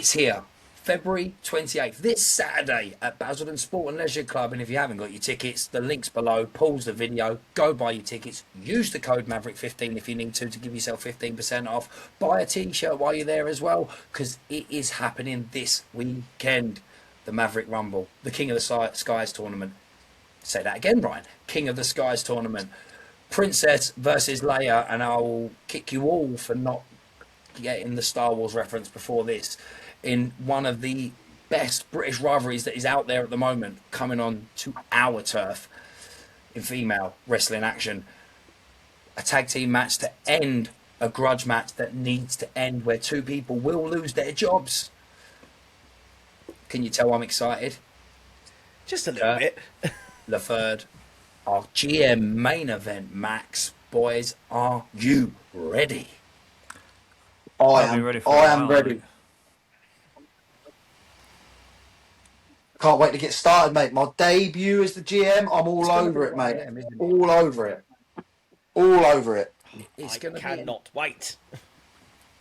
It's here. February 28th, this Saturday at Basildon Sport and Leisure Club. And if you haven't got your tickets, the link's below. Pause the video, go buy your tickets. Use the code Maverick15 if you need to give yourself 15% off. Buy a t-shirt while you're there as well, because it is happening this weekend. The Maverick Rumble, the King of the Skies tournament. Say that again, Brian. King of the Skies tournament. Princess versus Leia, and I will kick you all for not getting the Star Wars reference before this, in one of the best British rivalries that is out there at the moment, coming on to our turf in female wrestling action. A tag team match to end a grudge match that needs to end, where two people will lose their jobs. Can you tell I'm excited? Just a little bit. Laferde, our GM main event, Max. Boys, are you ready? I am ready. Can't wait to get started, mate. My debut as the GM, I'm all over it, mate. All over it. All over it. I cannot wait.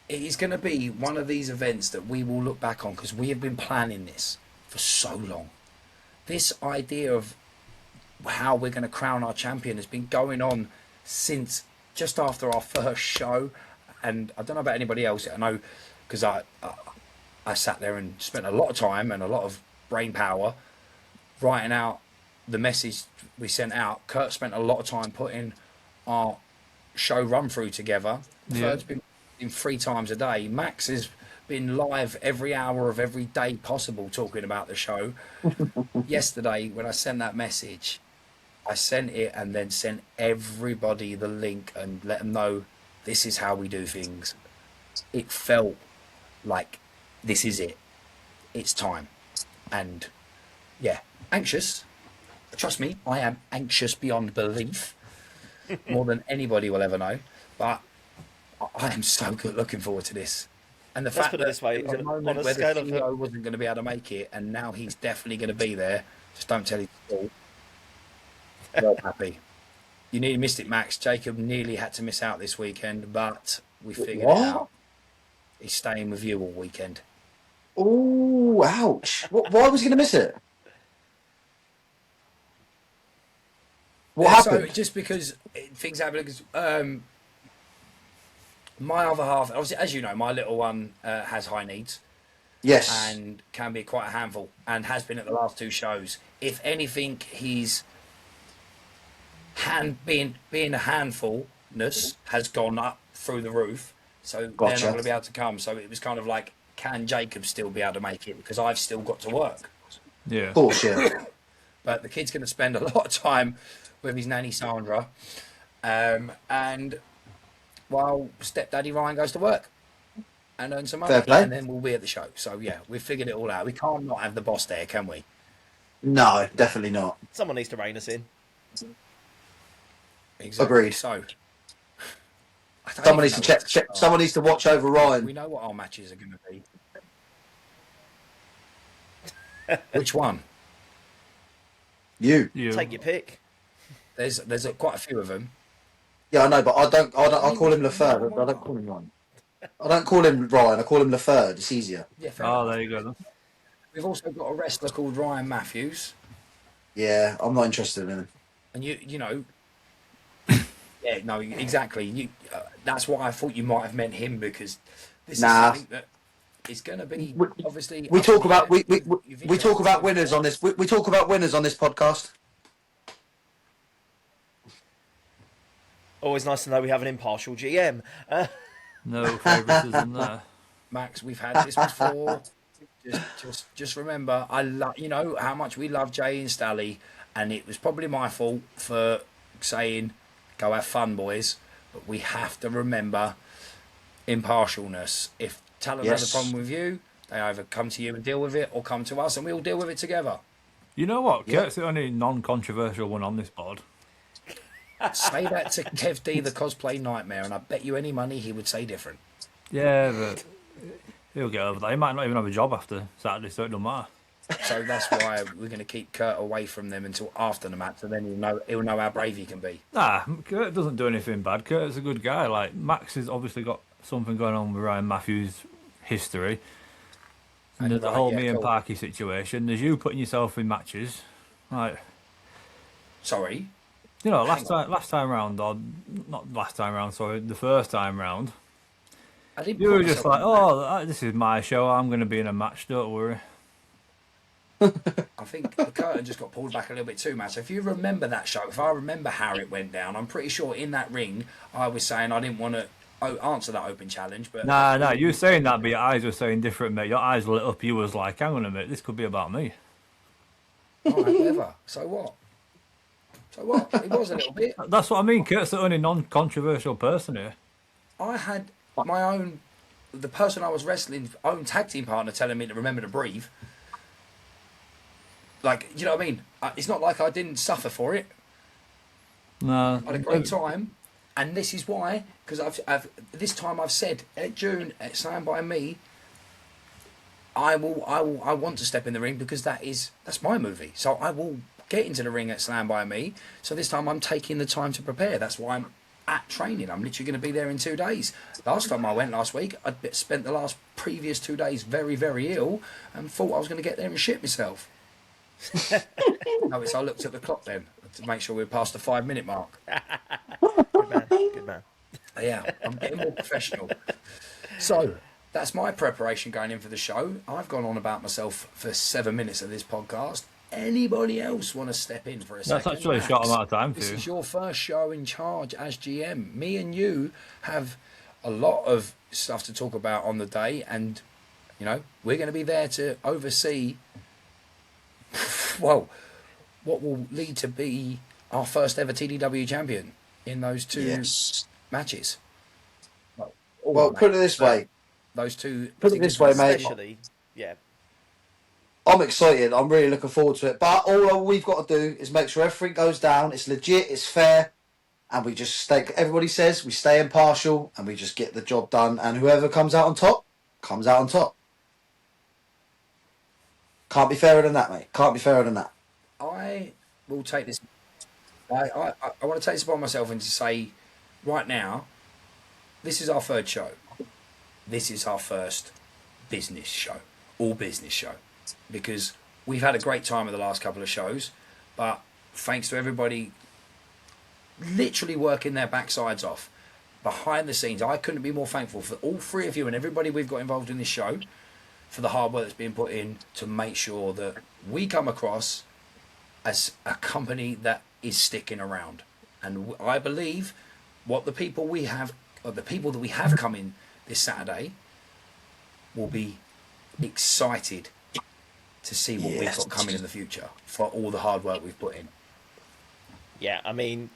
It is going to be one of these events that we will look back on, because we have been planning this for so long. This idea of how we're going to crown our champion has been going on since just after our first show. And I don't know about anybody else. I know, because I sat there and spent a lot of time and a lot of brain power writing out the message we sent out. Kurt spent a lot of time putting our show run through together. Third's been in 3 times a day. Max has been live every hour of every day possible talking about the show. Yesterday, when I sent that message, I sent it and then sent everybody the link and let them know this is how we do things. It felt like this is it. It's time. And yeah, anxious. Trust me, I am anxious beyond belief, more than anybody will ever know. But I am so good looking forward to this. And the fact that this way, it was a moment where the CEO wasn't going to be able to make it, and now he's definitely going to be there. Just don't tell his all. Well happy. You nearly missed it, Max. Jacob nearly had to miss out this weekend, but we figured it out. He's staying with you all weekend. Oh, ouch. Why was he going to miss it? What happened? So, just because things happen, because my other half, obviously, as you know, my little one has high needs. Yes. And can be quite a handful, and has been at the last 2 shows. If anything, he's being a handfulness has gone up through the roof. So they're not going to be able to come. So it was kind of like, can Jacob still be able to make it? Because I've still got to work. Yeah. Of course, yeah. But the kid's going to spend a lot of time with his nanny Sandra. And while stepdaddy Ryan goes to work and earn some money. And then we'll be at the show. So yeah, we've figured it all out. We can't not have the boss there, can we? No, definitely not. Someone needs to rein us in. Exactly. Agreed. So someone needs to check. Someone needs to watch over Ryan. We know what our matches are going to be. Which one? You. Take your pick. There's quite a few of them. Yeah, I know, but I call him Laferde. I don't call him Ryan. I don't call him Ryan. I call him Laferde. It's easier. Yeah, there you go. Then. We've also got a wrestler called Ryan Matthews. Yeah, I'm not interested in him. And you know. Yeah, no, exactly. That's why I thought you might have meant him, because this is something that is going to be obviously. We talk about we talk about winners on this. We talk about winners on this podcast. Always nice to know we have an impartial GM. No favouritism there. Max, we've had this before. Just remember, you know how much we love Jay and Stally, and it was probably my fault for saying, "Go have fun, boys." But we have to remember impartialness. If talent has a problem with you, they either come to you and deal with it, or come to us and we'll deal with it together. You know what? Kurt's the only non-controversial one on this pod. Say that to Kev D, the cosplay nightmare, and I bet you any money he would say different. Yeah, but he'll get over that. He might not even have a job after Saturday, so it don't matter. So that's why we're going to keep Kurt away from them until after the match, and then he'll know how brave he can be. Nah, Kurt doesn't do anything bad. Kurt's a good guy. Like, Max has obviously got something going on with Ryan Matthews' history. And there's the Right, whole yeah, me and cool. Parky situation. There's you putting yourself in matches. Right. Sorry. You know, Hang on. last time round, or not last time round, sorry, the first time round, I didn't you put were just myself like, in that. oh, this is my show. I'm going to be in a match. Don't worry. I think the curtain just got pulled back a little bit too much. If you remember that show, if I remember how it went down, I'm pretty sure in that ring I was saying I didn't want to answer that open challenge. But Nah, you were saying that, but your eyes were saying different, mate. Your eyes lit up. You was like, hang on a minute, this could be about me. all right, whatever. So what? So what? It was a little bit. That's what I mean. Kurt's the only non-controversial person here. I had my own, the person I was wrestling, own tag team partner telling me to remember to breathe. Like, you know what I mean? It's not like I didn't suffer for it. No. I had a great time, and this is why. Because I've this time I've said at June at Stand By Me. I want to step in the ring because that's my movie. So I will get into the ring at Stand By Me. So this time I'm taking the time to prepare. That's why I'm at training. I'm literally going to be there in 2 days. Last time I went last week, I'd spent the previous 2 days very, very ill and thought I was going to get there and shit myself. No, I looked at the clock then to make sure we were past the 5-minute mark. Good man. Good man. Yeah, I'm getting more professional. So that's my preparation going in for the show. I've gone on about myself for 7 minutes of this podcast. Anybody else want to step in for a second? That's actually a Max, short amount of time for this you. is your first show in charge as GM. Me and you have a lot of stuff to talk about on the day, and you know we're going to be there to oversee. Well, what will lead to be our first ever TDW champion in those two matches. Well, put it this way. Those two. Put it this way, mate. Especially, yeah. I'm excited. I'm really looking forward to it. But all we've got to do is make sure everything goes down. It's legit. It's fair. And we just stay. Everybody says we stay impartial and we just get the job done. And whoever comes out on top, comes out on top. Can't be fairer than that, mate. Can't be fairer than that. I will take this. I want to take this upon myself and to say, right now, this is our third show. This is our first business show, all business show, because we've had a great time with the last couple of shows, but thanks to everybody literally working their backsides off behind the scenes, I couldn't be more thankful for all three of you and everybody we've got involved in this show for the hard work that's being put in to make sure that we come across as a company that is sticking around. And I believe what the people we have, or the people that we have come in this Saturday, will be excited to see what we've got coming in the future for all the hard work we've put in. Yeah, I mean,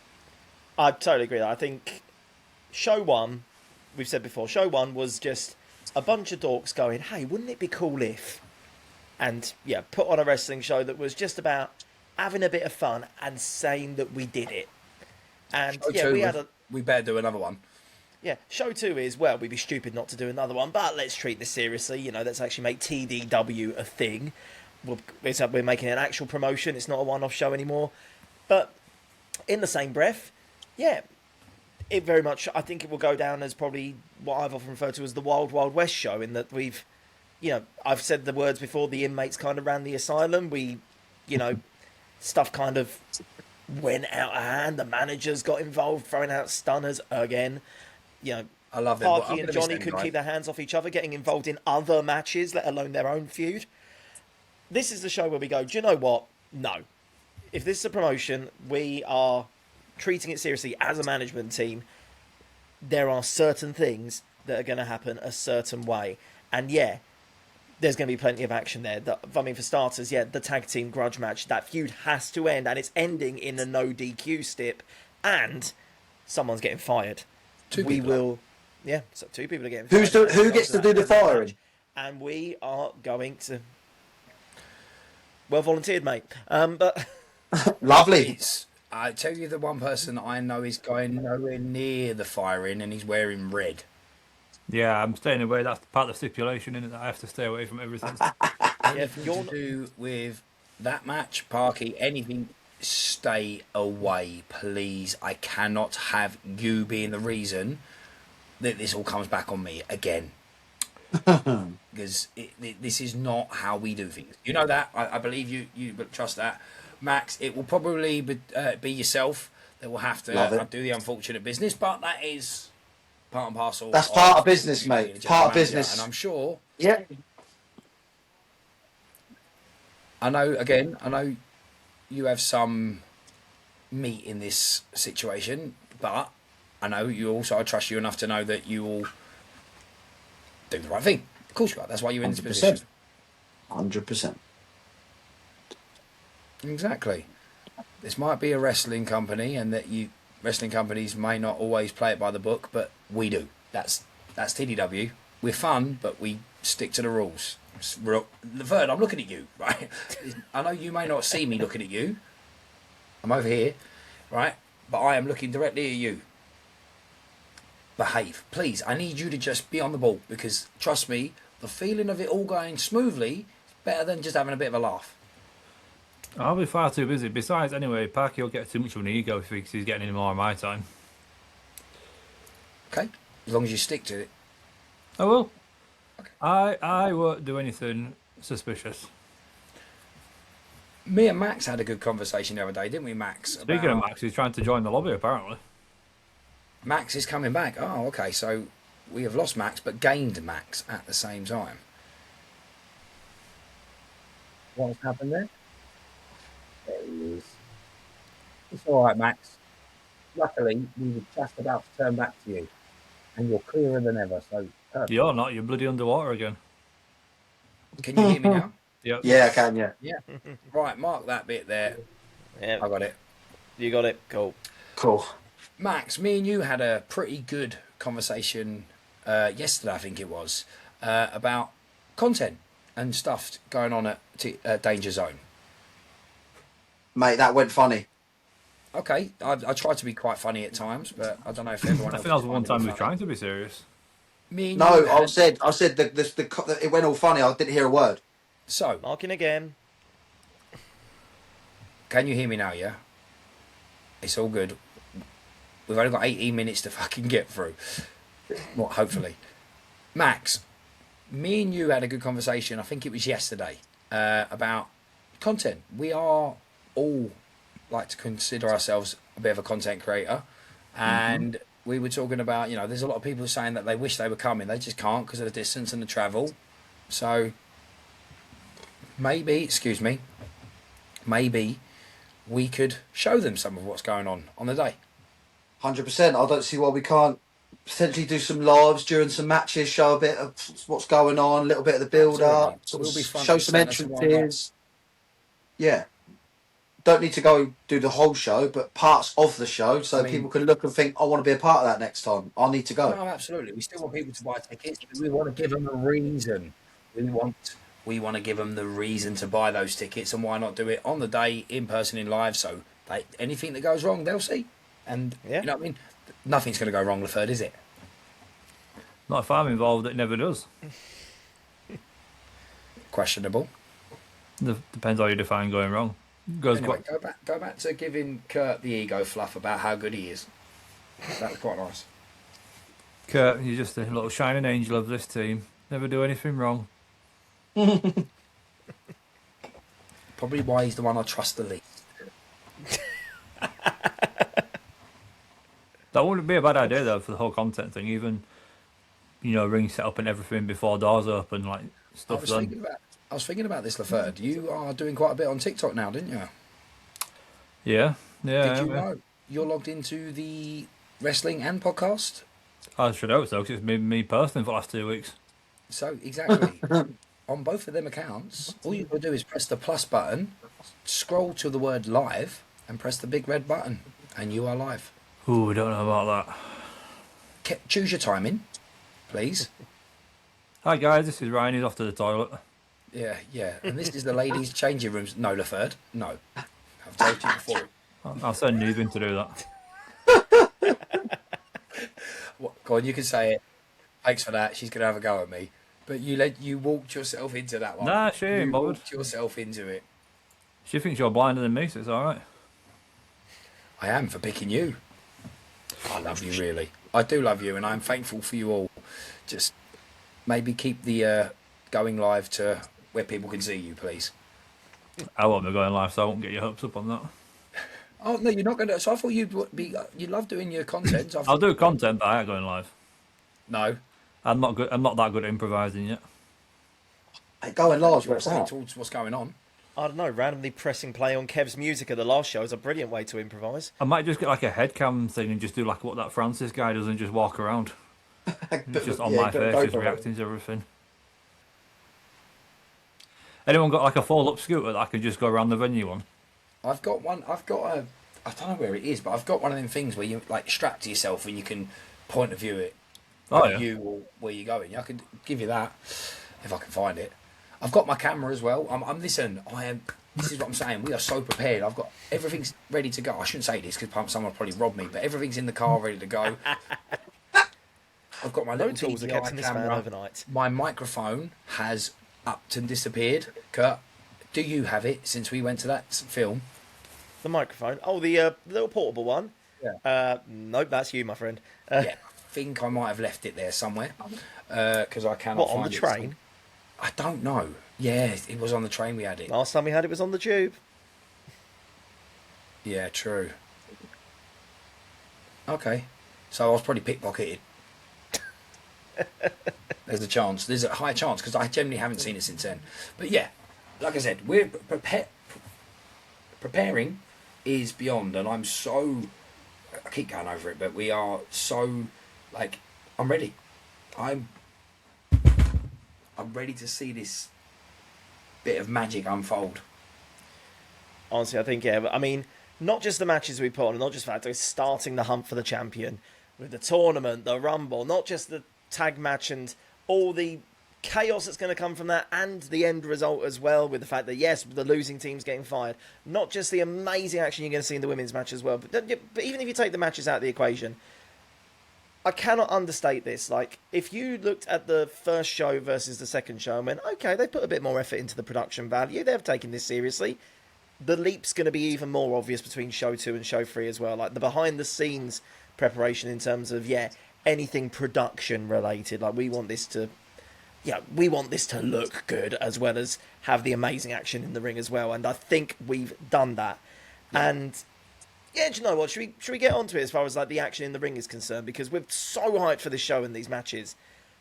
I totally agree. I think show one, we've said before, show one was just a bunch of dorks going, hey, wouldn't it be cool if? And yeah, put on a wrestling show that was just about having a bit of fun and saying that we did it. And we better do another one. Yeah, show two is, well, we'd be stupid not to do another one, but let's treat this seriously. You know, let's actually make TDW a thing. We're making an actual promotion. It's not a one-off show anymore. But in the same breath, yeah, it very much, I think it will go down as probably what I've often referred to as the Wild Wild West show, in that we've, you know, I've said the words before, the inmates kind of ran the asylum. We, you know, stuff kind of went out of hand. The managers got involved, throwing out stunners again. You know, I love that. Parky and Johnny couldn't keep their hands off each other, getting involved in other matches, let alone their own feud. This is the show where we go, do you know what? No. If this is a promotion, we are treating it seriously as a management team. There are certain things that are going to happen a certain way. And yeah, there's going to be plenty of action there. I mean, for starters, yeah, the tag team grudge match, that feud has to end, and it's ending in a no DQ stip, and someone's getting fired. So 2 people are getting fired. Who gets to do the firing? And we are going to... Well volunteered, mate. But Lovely. I tell you, the one person I know is going nowhere near the firing, and he's wearing red. Yeah, I'm staying away. That's part of the stipulation, isn't it? I have to stay away from everything. Anything to do with that match, Parky, anything, stay away, please. I cannot have you being the reason that this all comes back on me again. because this is not how we do things. You know that. I believe you. You trust that, Max. It will probably be yourself that will have to do the unfortunate business, but that is part and parcel. That's part of business, mate. Part of business, and I'm sure. Yeah. I know you have some meat in this situation, but I know you also. I trust you enough to know that you will do the right thing. Of course you are. That's why you're in this position. 100%. Exactly. This might be a wrestling company, and that wrestling companies may not always play it by the book, but we do. That's TDW. We're fun, but we stick to the rules. Laferde, I'm looking at you, right? I know you may not see me looking at you. I'm over here, right? But I am looking directly at you. Behave. Please, I need you to just be on the ball, because, trust me, the feeling of it all going smoothly is better than just having a bit of a laugh. I'll be far too busy. Besides, anyway, Parky will get too much of an ego if he thinks he's getting any more of my time. Okay? As long as you stick to it. I will. Okay. I won't do anything suspicious. Me and Max had a good conversation the other day, didn't we, Max? Speaking of Max, he's trying to join the lobby, apparently. Max is coming back. Oh, okay. So we have lost Max, but gained Max at the same time. What's happened there? There he is. It's all right, Max. Luckily, we were just about to turn back to you, and you're clearer than ever. So perfect. You're not. You're bloody underwater again. Can you hear me now? Yep. Yeah, I can. Yeah. Yeah. Right. Mark that bit there. Yeah, I got it. you got it. Cool. Cool. Max, me and you had a pretty good conversation yesterday, I think it was, about content and stuff going on at Danger Zone. Mate, that went funny. Okay, I try to be quite funny at times, but I don't know if everyone. I think that was the one time he was trying to be serious. Me and No, you I said it went all funny. I didn't hear a word. So, Marking again. can you hear me now? Yeah, it's all good. We've only got 18 minutes to fucking get through. Well, hopefully. Max, me and you had a good conversation, I think it was yesterday, about content. We are all like to consider ourselves a bit of a content creator. And we were talking about, there's a lot of people saying that they wish they were coming. They just can't because of the distance and the travel. So maybe we could show them some of what's going on the day. 100%. I don't see why we can't potentially do some lives during some matches, show a bit of what's going on, a little bit of the build-up, We'll be front show and some centre, so why not? entrances. Yeah. Don't need to go do the whole show, but parts of the show, so people can look and think, I want to be a part of that next time. I need to go. No, absolutely. We still want people to buy tickets, but we want to give them a reason. We want to give them the reason to buy those tickets, and why not do it on the day, in person, in live, so anything that goes wrong, they'll see. And, Yeah. you know what I mean? Nothing's going to go wrong, Laferde, is it? Not if I'm involved, it never does. Questionable. Depends how you define going wrong. Goes Anyway, quite... go back to giving Kurt the ego fluff about how good he is. That was quite nice. Kurt, you're just a little shining angel of this team. Never do anything wrong. Probably why he's the one I trust the least. That wouldn't be a bad idea though for the whole content thing. Even, ring set up and everything before doors open, like stuff done. I was thinking about this, Laferde. You are doing quite a bit on TikTok now, didn't you? Yeah. Did you know you're logged into the wrestling and podcast? I should hope so, because it's been me personally for the last 2 weeks. So, exactly. On both of them accounts, all you've got to do is press the plus button, scroll to the word live, and press the big red button, and you are live. Ooh, I don't know about that. Choose your timing, please. Hi guys, this is Ryan. He's off to the toilet. Yeah. And this is the ladies' changing rooms. No, Laferde. No. I've told you before. I'll send Newbin to do that. Go on, you can say it. Thanks for that. She's going to have a go at me. But you walked yourself into that one. Nah, she ain't bothered. You walked yourself into it. She thinks you're blinder than me, so it's alright. I am, for picking you. I love you, really. I do love you, and I'm thankful for you all. Just maybe keep the going live to where people can see you, please. I won't be going live, so I won't get your hopes up on that. Oh no, you're not going to. So I thought you'd love doing your content. I'll do content, but I ain't going live. No, I'm not good. I'm not that good at improvising yet. Hey, going large, you're what's playing that? towards what's going on. I don't know, randomly pressing play on Kev's music at the last show is a brilliant way to improvise. I might just get like a headcam thing and just do like what that Francis guy does and just walk around. It's just on my face, just reacting to everything. Anyone got like a fold-up scooter that I can just go around the venue on? I've got one. I've got a. I don't know where it is, but I've got one of them things where you like strap to yourself and you can point of view it. Oh yeah. You or where you're going. I could give you that if I can find it. I've got my camera as well. Listen. This is what I'm saying. We are so prepared. I've got everything's ready to go. I shouldn't say this because someone will probably rob me, but everything's in the car ready to go. I've got my No little tools are kept in this van overnight. My microphone has upped and disappeared. Kurt, do you have it since we went to that film? The microphone. Oh, the little portable one. Yeah. Nope, that's you, my friend. Yeah, I think I might have left it there somewhere because I cannot What, find on the it. train? I don't know. Yeah, it was on the train we had it. Last time we had it was on the tube. Yeah, true. Okay, so I was probably pickpocketed. There's a chance. There's a high chance because I generally haven't seen it since then. But yeah, like I said, we're preparing is beyond, and I'm so. I keep going over it, but we are so like I'm ready. I'm ready to see this bit of magic unfold. Honestly, I think, yeah. But I mean, not just the matches we put on, not just that, starting the hunt for the champion with the tournament, the Rumble, not just the tag match and all the chaos that's going to come from that, and the end result as well, with the fact that, yes, the losing team's getting fired. Not just the amazing action you're going to see in the women's match as well, but even if you take the matches out of the equation, I cannot understate this. Like, if you looked at the first show versus the second show and went, okay, they put a bit more effort into the production value, they've taken this seriously, the leap's going to be even more obvious between show 2 and show 3 as well. Like, the behind-the-scenes preparation in terms of, anything production related. Like, we want this to look good as well as have the amazing action in the ring as well. And I think we've done that. Yeah. And yeah, do you know what? Should we get onto it as far as like the action in the ring is concerned? Because we're so hyped for this show and these matches.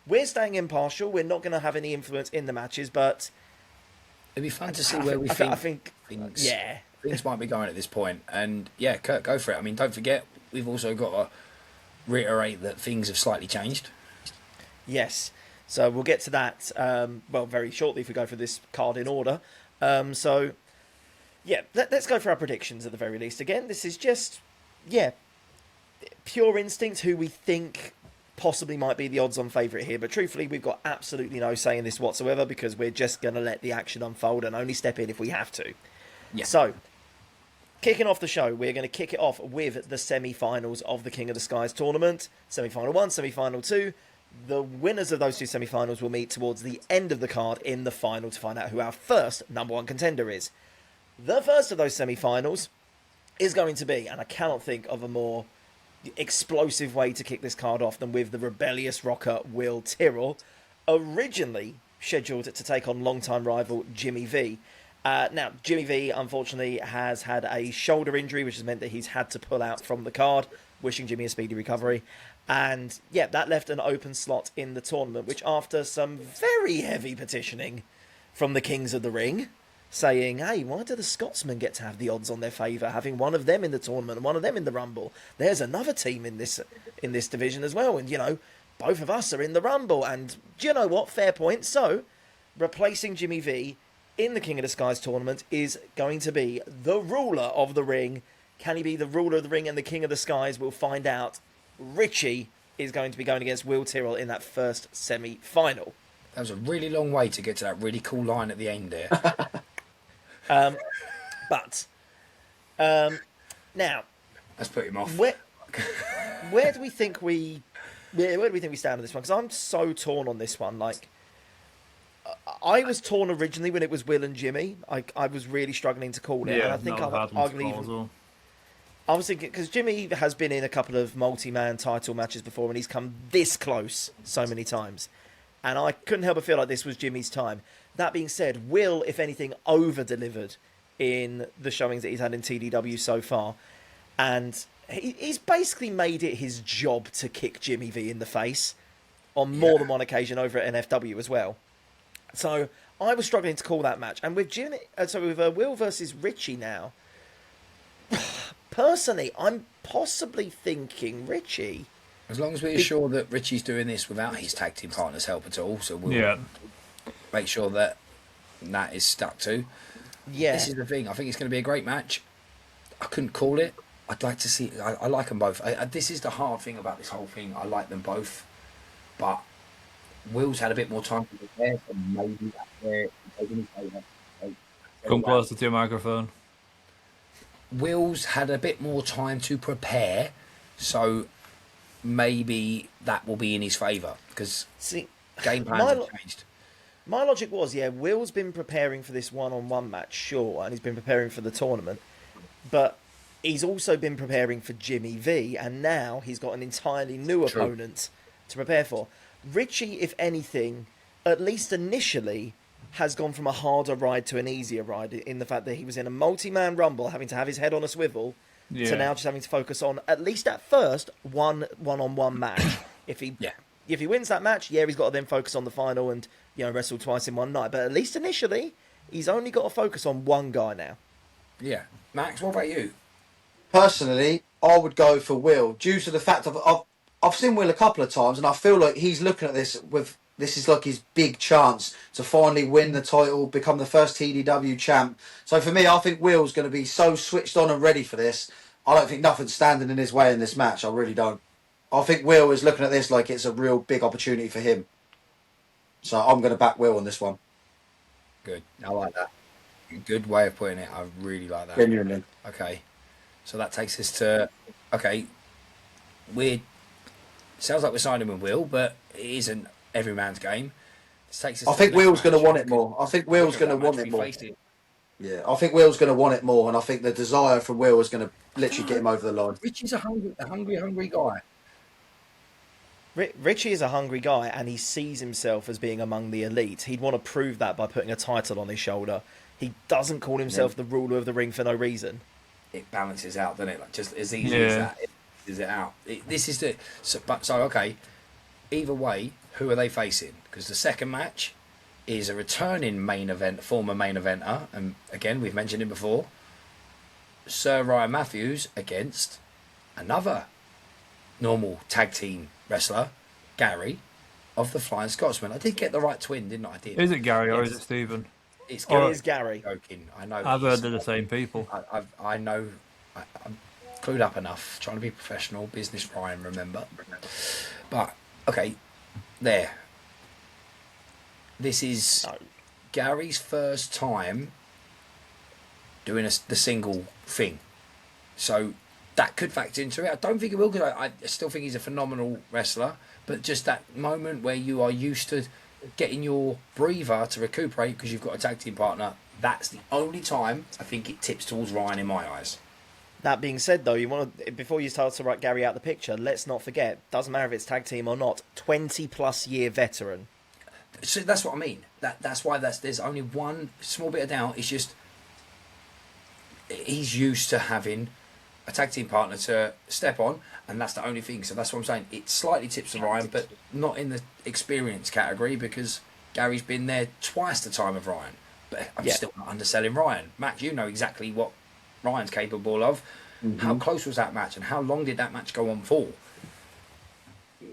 We're staying impartial. We're not going to have any influence in the matches, but it'd be fun to see where we think things might be going at this point. And yeah, Kurt, go for it. I mean, don't forget, we've also got to reiterate that things have slightly changed. Yes. So we'll get to that, very shortly if we go for this card in order. Let's go for our predictions at the very least. Again, this is just, pure instinct, who we think possibly might be the odds-on favourite here. But truthfully, we've got absolutely no say in this whatsoever because we're just going to let the action unfold and only step in if we have to. Yeah. So, kicking off the show, we're going to kick it off with the semi-finals of the King of the Skies tournament. Semi-final 1, semi-final 2. The winners of those two semi-finals will meet towards the end of the card in the final to find out who our first number 1 contender is. The first of those semi-finals is going to be, and I cannot think of a more explosive way to kick this card off than with the rebellious rocker WIll Tyrell, originally scheduled to take on longtime rival Jimmy V. Now, Jimmy V, unfortunately, has had a shoulder injury, which has meant that he's had to pull out from the card, wishing Jimmy a speedy recovery. And, that left an open slot in the tournament, which after some very heavy petitioning from the Kings of the Ring, saying, hey, why do the Scotsmen get to have the odds on their favour, having one of them in the tournament and one of them in the Rumble? There's another team in this division as well, and, both of us are in the Rumble. And, do you know what? Fair point. So, replacing Jimmy V in the King of the Skies tournament is going to be the ruler of the ring. Can he be the ruler of the ring and the King of the Skies? We'll find out. Richie is going to be going against WIll Tyrell in that first semi-final. That was a really long way to get to that really cool line at the end there. Now, let's put him off. Where do we think we stand on this one? Because I'm so torn on this one. Like, I was torn originally when it was Will and Jimmy. I was really struggling to call it. Yeah, and I think I was thinking, because Jimmy has been in a couple of multi-man title matches before and he's come this close so many times. And I couldn't help but feel like this was Jimmy's time. That being said, Will, if anything, over-delivered in the showings that he's had in TDW so far. And he's basically made it his job to kick Jimmy V in the face on more than one occasion over at NFW as well. So I was struggling to call that match. And with Will versus Richie now, personally, I'm possibly thinking Richie. As long as we're sure that Richie's doing this without his tag team partner's help at all, so we'll make sure that that is stuck to. Yeah. This is the thing. I think it's going to be a great match. I couldn't call it. I'd like to see... I like them both. This is the hard thing about this whole thing. I like them both. But Will's had a bit more time to prepare, so maybe that's where it's taking his favour. Come closer to your microphone. Will's had a bit more time to prepare, so maybe that will be in his favour, because game plans have changed. My logic was, Will's been preparing for this one-on-one match, sure, and he's been preparing for the tournament, but he's also been preparing for Jimmy V, and now he's got an entirely new opponent to prepare for. Richie, if anything, at least initially, has gone from a harder ride to an easier ride, in the fact that he was in a multi-man rumble, having to have his head on a swivel, to now just having to focus on, at least at first, one-on-one match. If he wins that match, he's got to then focus on the final and wrestle twice in one night. But at least initially, he's only got to focus on one guy now. Yeah. Max, what about you? Personally, I would go for Will, due to the fact I've seen Will a couple of times, and I feel like he's looking at this this is like his big chance to finally win the title, become the first TDW champ. So for me, I think Will's going to be so switched on and ready for this. I don't think nothing's standing in his way in this match. I really don't. I think Will is looking at this like it's a real big opportunity for him. So I'm going to back Will on this one. Good. I like that. Good way of putting it. I really like that. Genuinely. Okay. So that takes us to... Okay. Sounds like we're signing with Will, but it isn't every man's game. This takes us I think Will's going to want it more. I think Will's going to want it more. Yeah, I think Will's going to want it more, and I think the desire from Will is going to literally get him over the line. Richie's a hungry guy. Richie is a hungry guy, and he sees himself as being among the elite. He'd want to prove that by putting a title on his shoulder. He doesn't call himself the ruler of the ring for no reason. It balances out, doesn't it? Like, just as easy as that. Is it out? Okay. Either way, who are they facing? Because the second match is a returning former main eventer, and again we've mentioned him before. Sir Ryan Matthews against another normal tag team wrestler, Gary, of the Flying Scotsman. I did get the right twin, didn't I? I did. Is it Gary or is it Stephen? It's Gary. It is Gary. I'm joking. I know. I've heard they're the same people. I know. I'm clued up enough, trying to be professional, business Ryan, remember. But, okay, there. This is Gary's first time doing the single thing. So that could factor into it. I don't think it will, because I still think he's a phenomenal wrestler. But just that moment where you are used to getting your breather to recuperate because you've got a tag team partner, that's the only time I think it tips towards Ryan in my eyes. That being said, though, before you start to write Gary out the picture, let's not forget, doesn't matter if it's tag team or not, 20-plus year veteran. So that's what I mean. That's why there's only one small bit of doubt. It's just he's used to having a tag team partner to step on, and that's the only thing. So that's what I'm saying. It slightly tips to Ryan, but not in the experience category, because Gary's been there twice the time of Ryan. But I'm still not underselling Ryan. Max, you know exactly what Ryan's capable of. Mm-hmm. How close was that match, and how long did that match go on for?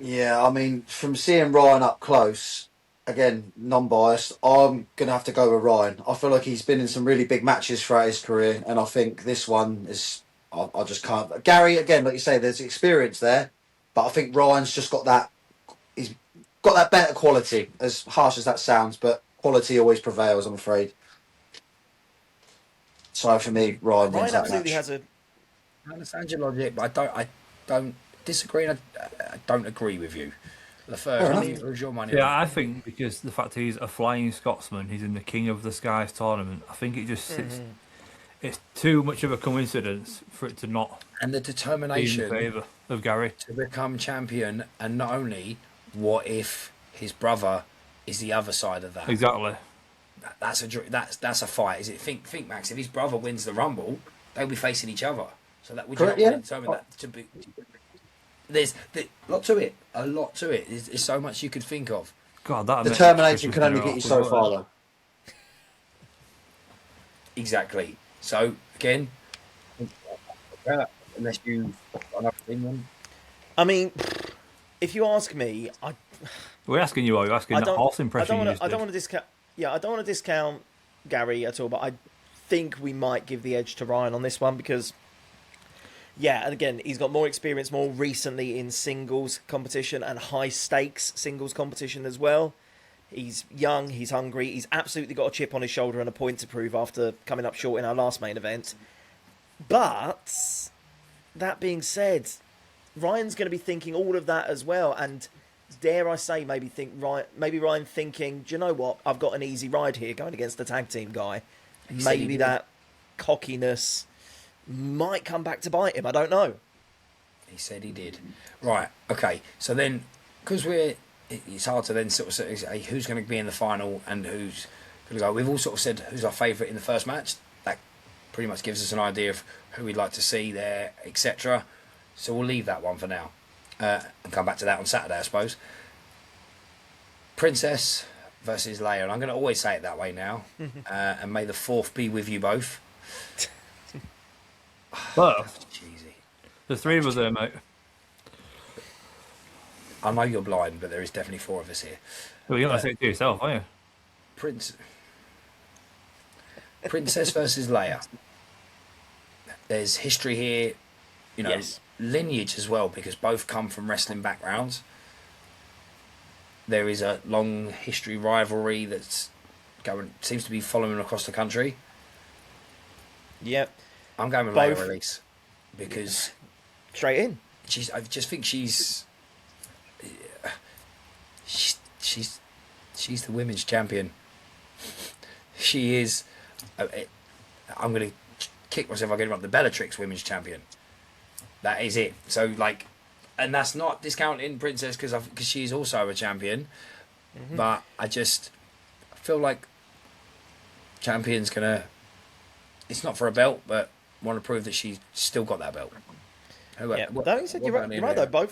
Yeah, I mean, from seeing Ryan up close, again, non-biased, I'm going to have to go with Ryan. I feel like he's been in some really big matches throughout his career, and I think this one is... I just can't... Gary, again, like you say, there's experience there, but I think Ryan's just got that... He's got that better quality, as harsh as that sounds, but quality always prevails, I'm afraid. So for me, Ryan wins that match. I understand your logic, but I don't disagree, and I don't agree with you. Laferde, where's your money? Yeah, I think because the fact he's a Flying Scotsman, he's in the King of the Skies tournament, I think it just sits... It's too much of a coincidence for it to not... And the determination be in favour of Gary to become champion, and not only, what if his brother is the other side of that. Exactly. That's a fight. Is it? Think Max. If his brother wins the Rumble, they'll be facing each other. So that would you not Correct, yeah. want to determine that to be? There's a lot to it. A lot to it. There's so much you could think of. God, that Determination can only get you so far, though. Exactly. So again, unless you another opinion. I mean, if you ask me, We're asking you, are you asking that horse impression? I don't want to discount. Yeah, I don't want to discount Gary at all, but I think we might give the edge to Ryan on this one because, yeah, and again, he's got more experience more recently in singles competition and high stakes singles competition as well. He's young, he's hungry, he's absolutely got a chip on his shoulder and a point to prove after coming up short in our last main event. But that being said, Ryan's going to be thinking all of that as well, and dare I say, maybe Ryan thinking, do you know what? I've got an easy ride here going against the tag team guy. Maybe that cockiness might come back to bite him. I don't know. He said he did. Right. Okay. So then, because it's hard to then sort of say who's going to be in the final and who's going to go. We've all sort of said who's our favourite in the first match. That pretty much gives us an idea of who we'd like to see there, etc. So we'll leave that one for now. And come back to that on Saturday, I suppose. Princess versus Leia, and I'm going to always say it that way now. And may the fourth be with you both. But Cheesy. the three of us there, mate. I know you're blind, but there is definitely four of us here. Well, you're going to say it to yourself, aren't you? Princess versus Leia. There's history here, Yes. lineage as well, because both come from wrestling backgrounds. There is a long history rivalry that's seems to be following across the country. Yep. I'm going with Both. Leia Release because Straight in. I just think she's the women's champion. She is. I'm going to kick myself if I get it wrong. The Bellatrix women's champion. That is it. So and that's not discounting Princess because she's also a champion. But I just feel like champion's gonna. It's not for a belt, but want to prove that she's still got that belt. Yeah. You're right though.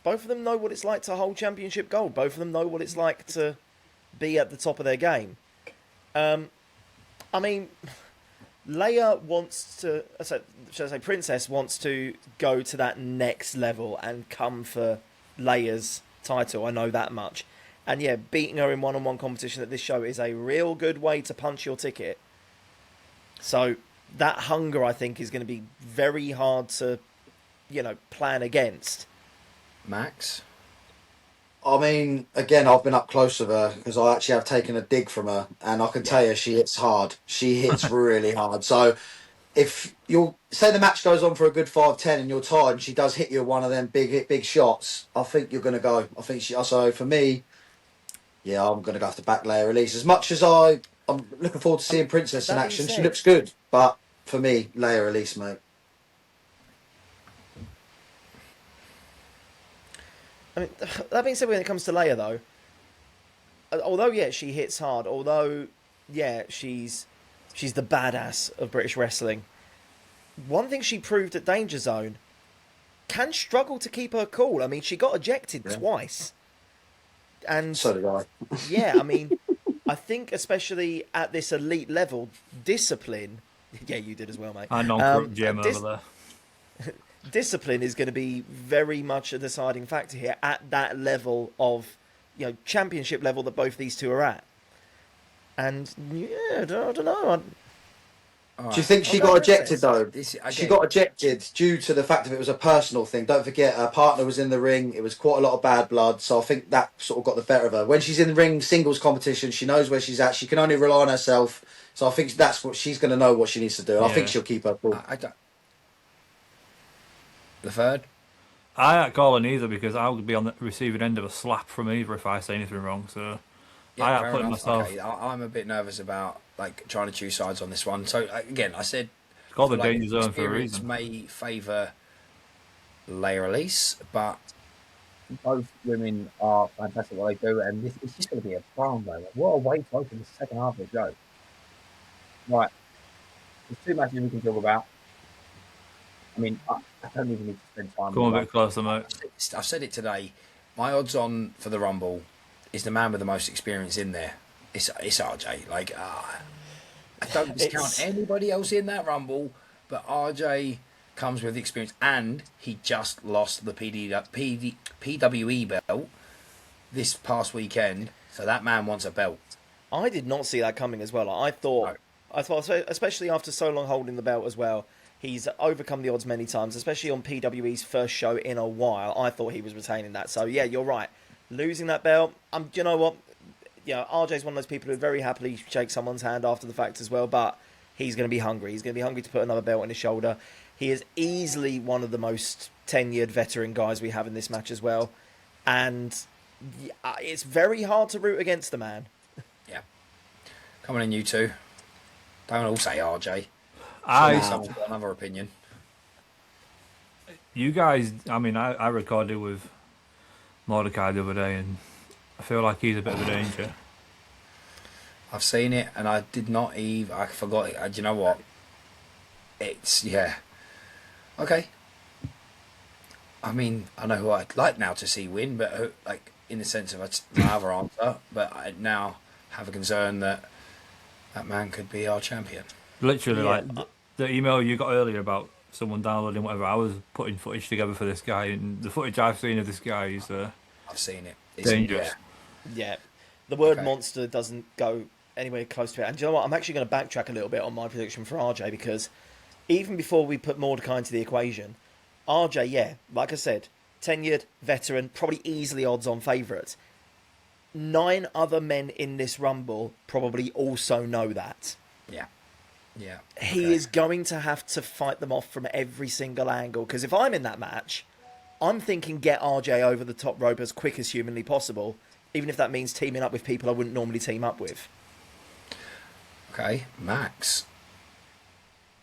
Both of them know what it's like to hold championship gold. Both of them know what it's like to be at the top of their game. I mean, Leia wants to. Should I say Princess wants to go to that next level and come for Leia's title. I know that much. And yeah, beating her in one-on-one competition at this show is a real good way to punch your ticket. So that hunger, I think, is going to be very hard to, plan against. Max? I mean, again, I've been up close with her because I actually have taken a dig from her, and I can tell you she hits hard. She hits really hard. So if you'll say the match goes on for a good 5-10 and you're tired and she does hit you one of them big shots, I think you're going to go. I think so for me, yeah, I'm going to go after back Leia Release. As much as I'm looking forward to seeing Princess in action. She looks good, but for me, Leia Release, mate. I mean, that being said, when it comes to Leia, though, although, yeah, she hits hard, although, yeah, she's the badass of British wrestling, one thing she proved at Danger Zone, can struggle to keep her cool. I mean, she got ejected twice. And So did I. yeah, I mean, I think especially at this elite level, discipline... Yeah, you did as well, mate. I non-corrupt gem over there. Discipline is going to be very much a deciding factor here at that level of, championship level that both these two are at. And, yeah, I don't know. Do you think she got ejected, though? Again, She got ejected due to the fact that it was a personal thing. Don't forget, her partner was in the ring. It was quite a lot of bad blood. So I think that sort of got the better of her. When she's in the ring singles competition, she knows where she's at. She can only rely on herself. So I think that's what she's going to know what she needs to do. And I think she'll keep her cool. I don't. Laferde? I ain't calling either because I would be on the receiving end of a slap from either if I say anything wrong. So I ain't putting myself. Okay. I'm a bit nervous about trying to choose sides on this one. So again, I said It's called the danger zone for a experience reason. may favour Leia Release, but both women are fantastic what they do, and this it's just going to be a fun though. What a way to open the second half of the show. Right, there's two matches we can talk about. I mean, I don't even need to spend time Come on a the bit closer, mate. I've said it today. My odds on for the Rumble is the man with the most experience in there. It's RJ. Like, I don't discount It's anybody else in that Rumble, but RJ comes with experience, and he just lost the PWE belt this past weekend, so that man wants a belt. I did not see that coming as well. No. I thought, especially after so long holding the belt as well, he's overcome the odds many times, especially on PWE's first show in a while. I thought he was retaining that. So yeah, you're right. Losing that belt, you know what? Yeah, RJ's one of those people who very happily shake someone's hand after the fact as well, but he's going to be hungry. He's going to be hungry to put another belt on his shoulder. He is easily one of the most tenured veteran guys we have in this match as well, and it's very hard to root against the man. Yeah. Come on in, you two. Don't all say RJ. I, Someone's got another opinion. you guys, I mean, I recorded with Mordecai the other day, and I feel like he's a bit of a danger. I've seen it, and I did not even. I forgot it. Do you know what? It's yeah. Okay. I mean, I know who I'd like now to see win, but like in the sense of my other answer, but I now have a concern that that man could be our champion. Literally, Yeah. like the email you got earlier about someone downloading whatever, I was putting footage together for this guy, and the footage I've seen of this guy is I've seen it. It's dangerous. Yeah, the word Okay. monster doesn't go anywhere close to it. And do you know what? I'm actually going to backtrack a little bit on my prediction for RJ, because even before we put Mordecai into the equation, RJ, yeah, like I said, tenured, veteran, probably easily odds-on favourite. 9 other men in this Rumble probably also know that. Yeah. Yeah. He Okay. is going to have to fight them off from every single angle, because if I'm in that match, I'm thinking get RJ over the top rope as quick as humanly possible, even if that means teaming up with people I wouldn't normally team up with. Okay, Max.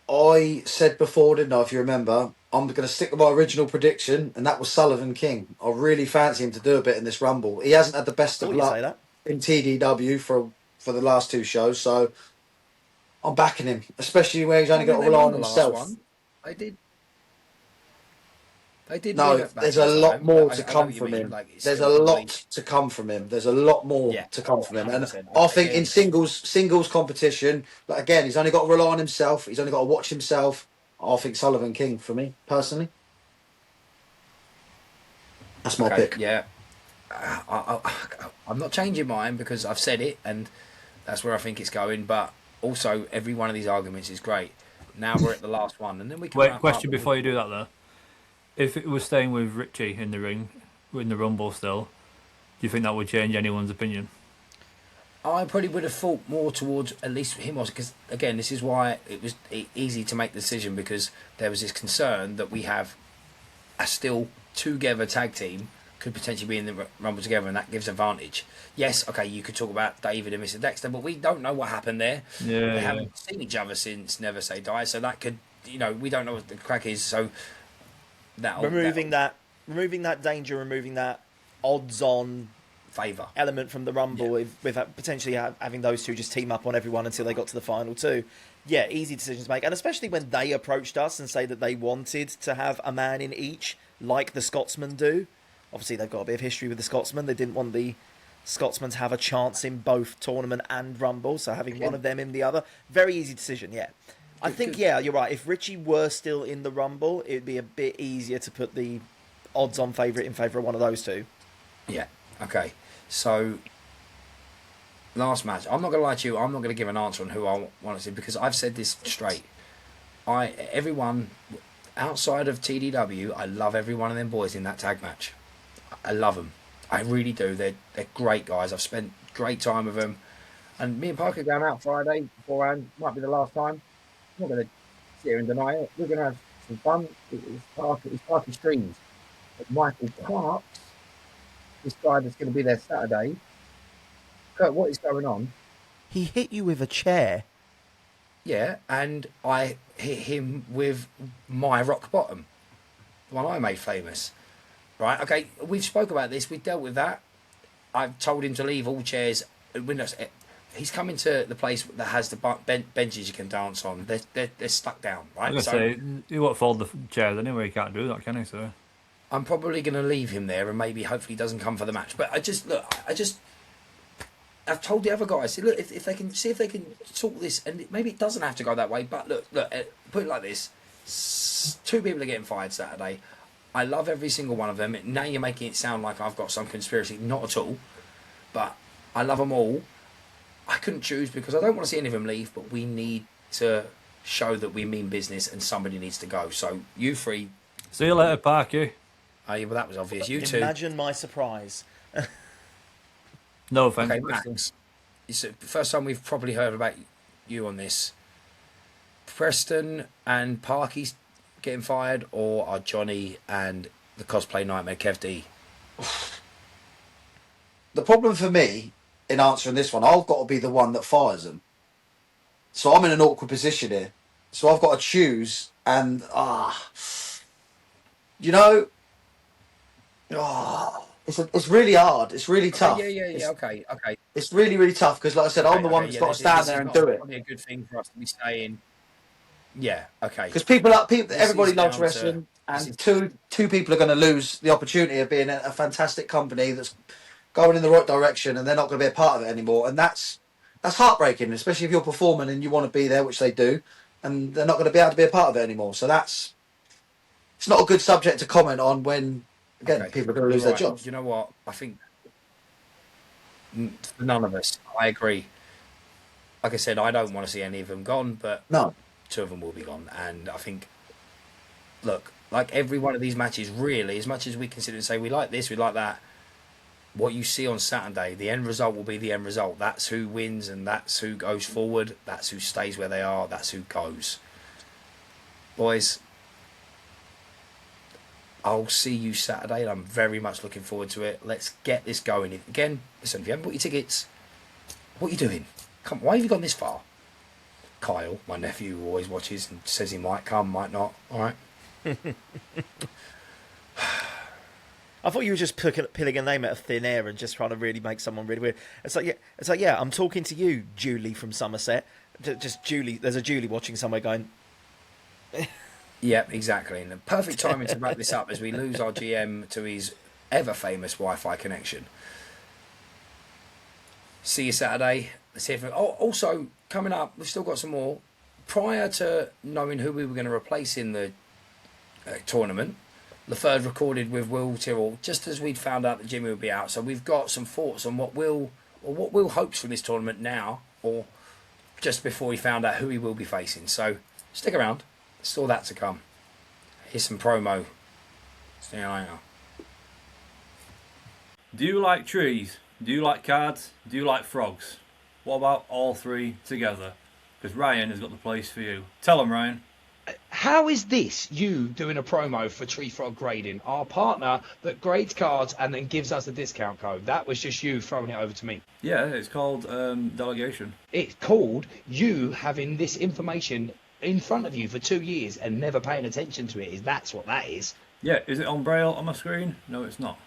I said before, didn't I, if you remember, I'm going to stick with my original prediction, and that was Sullivan King. I really fancy him to do a bit in this Rumble. He hasn't had the best Thought of you'd say luck that. in TDW for the last 2 shows, so I'm backing him, especially where he's only got to They rely won on the last himself. one. They did. They did No, win it back there's a this lot time, more but to I know come what you from mean. him. Like, it's There's a still lot really- to come from him. There's a lot more Yeah. to come from him. And 100%. I think Again- in singles competition, like again, he's only got to rely on himself. He's only got to watch himself. I think Sullivan King for me, personally. That's my pick. Yeah. I'm not changing mine because I've said it, and that's where I think it's going. But also, every one of these arguments is great. Now we're at the last one, and then we can. Wait, wrap question up. before you do that though. If it was staying with Richie in the ring, in the Rumble still, do you think that would change anyone's opinion? I probably would have thought more towards at least him, because again, this is why it was easy to make the decision, because there was this concern that we have a still together tag team could potentially be in the Rumble together, and that gives advantage. Yes, okay, you could talk about David and Mr. Dexter, but we don't know what happened there. Yeah, They haven't seen each other since Never Say Die, so that could, we don't know what the crack is. So Removing that danger, removing that odds-on favour. element from the Rumble, with potentially having those two just team up on everyone until they got to the final 2. Yeah, easy decisions to make. And especially when they approached us and say that they wanted to have a man in each, like the Scotsmen do. Obviously, they've got a bit of history with the Scotsmen. They didn't want the Scotsmen to have a chance in both tournament and Rumble, so having one of them in the other, very easy decision, yeah. I think, yeah, you're right. If Richie were still in the Rumble, it would be a bit easier to put the odds-on favourite in favour of one of those two. Yeah, okay. So, last match. I'm not going to lie to you. I'm not going to give an answer on who I want to see, because I've said this straight. Everyone outside of TDW, I love every one of them boys in that tag match. I love them. I really do. They're great guys. I've spent great time with them. And me and Parker going out Friday beforehand. Might be the last time. I'm not going to sit here and deny it. We're going to have some fun. It's Parker's dreams. But Michael Clark, this guy that's going to be there Saturday. Kurt, what is going on? He hit you with a chair. Yeah, and I hit him with my rock bottom, the one I made famous. right? Okay, we've spoke about this. We've dealt with that. I've told him to leave all chairs and windows. He's coming to the place that has the benches you can dance on. They're stuck down, I right? was going to say, he won't fold the chairs anyway. He can't do that, can he? So I'm probably going to leave him there, and maybe hopefully he doesn't come for the match. But I've told the other guys, look, if they can see if they can sort this, and maybe it doesn't have to go that way. But look, put it like this: 2 people are getting fired Saturday. I love every single one of them. Now you're making it sound like I've got some conspiracy. Not at all. But I love them all. I couldn't choose because I don't want to see any of them leave, but we need to show that we mean business and somebody needs to go. So you 3. see you later, Parky. Oh, yeah, well, that was obvious. You 2. Imagine my surprise. No offense. Okay, Max. It's the first time we've probably heard about you on this. Preston and Parky's getting fired, or are Johnny and the cosplay nightmare Kev D? The problem for me in answering this one, I've got to be the one that fires them. So I'm in an awkward position here. So I've got to choose, and you know, it's really hard. It's really tough. Yeah. Okay. It's really, really tough because, like I said, I'm the one that's got to stand there and do it. Probably a good thing for us to be saying. Yeah. Okay. Because everybody loves wrestling, and two people are going to lose the opportunity of being a fantastic company that's going in the right direction, and they're not going to be a part of it anymore. And that's heartbreaking, especially if you're performing and you want to be there, which they do, and they're not going to be able to be a part of it anymore. So it's not a good subject to comment on when, again, people are going to lose their jobs. You know what? I think for none of us, I agree. Like I said, I don't want to see any of them gone, but No. 2 of them will be gone. And I think, look, like every one of these matches, really, as much as we consider and say we like this, we like that, what you see on Saturday, the end result will be the end result. That's who wins and that's who goes forward. That's who stays where they are. That's who goes. Boys, I'll see you Saturday, and I'm very much looking forward to it. Let's get this going. Again, listen, if you haven't bought your tickets, what are you doing? Come, why have you gone this far? Kyle, my nephew, who always watches and says he might come, might not. All right. I thought you were just pulling a name out of thin air and just trying to really make someone really weird. It's like, yeah, I'm talking to you, Julie from Somerset. Just Julie. There's a Julie watching somewhere going. Yep, exactly. And the perfect timing to wrap this up as we lose our GM to his ever famous Wi-Fi connection. See you Saturday. Let's hear from. Oh, also coming up, we've still got some more. Prior to knowing who we were going to replace in the tournament, Laferde recorded with WIll Tyrell just as we'd found out that Jimmy would be out. So we've got some thoughts on what Will hopes from this tournament now, or just before he found out who he will be facing. So stick around. There's all that to come. Here's some promo. See you later. Do you like trees? Do you like cards? Do you like frogs? What about all 3 together? Because Ryan has got the place for you. Tell him, Ryan. How is this you doing a promo for Tree Frog Grading, our partner that grades cards and then gives us a discount code? That was just you throwing it over to me. Yeah, it's called delegation. It's called you having this information in front of you for 2 years and never paying attention to it. That's what that is. Yeah, is it on Braille on my screen? No, it's not.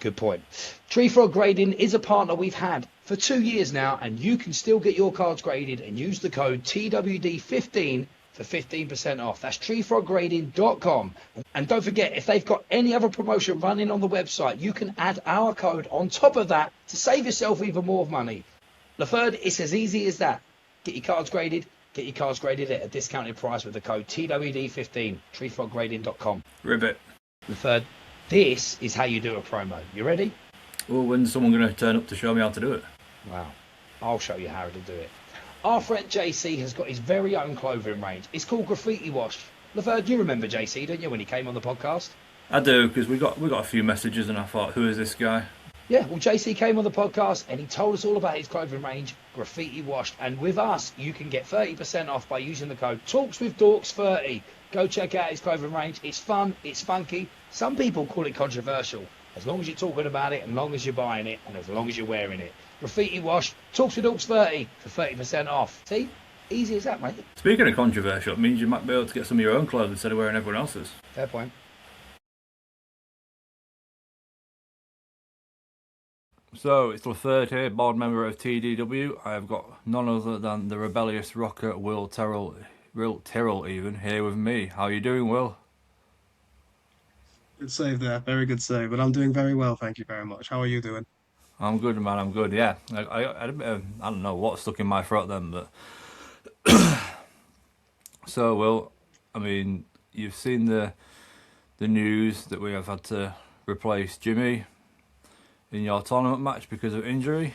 Good point. Tree Frog Grading is a partner we've had for 2 years now, and you can still get your cards graded and use the code TWD15 for 15% off. That's treefroggrading.com. And don't forget, if they've got any other promotion running on the website, you can add our code on top of that to save yourself even more money. Laferde, it's as easy as that. Get your cards graded at a discounted price with the code TWD15, treefroggrading.com. Ribbit. Laferde, this is how you do a promo. You ready? Well, when's someone going to turn up to show me how to do it? Wow. I'll show you how to do it. Our friend JC has got his very own clothing range. It's called Graffiti WASHED. Laferde, you remember JC, don't you, when he came on the podcast? I do, because we got a few messages and I thought, who is this guy? Yeah, well, JC came on the podcast and he told us all about his clothing range, Graffiti WASHED. And with us, you can get 30% off by using the code TalksWithDorks30. Go check out his clothing range. It's fun, it's funky. Some people call it controversial. As long as you're talking about it, as long as you're buying it, and as long as you're wearing it. Graffiti WASHED, TalksWithDorks30 for 30% off. See? Easy as that, mate. Speaking of controversial, it means you might be able to get some of your own clothes instead of wearing everyone else's. Fair point. So it's Laferde here, board member of TDW. I have got none other than the rebellious rocker Will Tyrell even here with me. How you doing, Will? Good save there. Very good save. But I'm doing very well, thank you very much. How are you doing? I'm good, man. I'm good. Yeah, I had a bit of, I don't know what stuck in my throat then, but so Will, I mean, you've seen the news that we have had to replace Jimmy in your tournament match because of injury,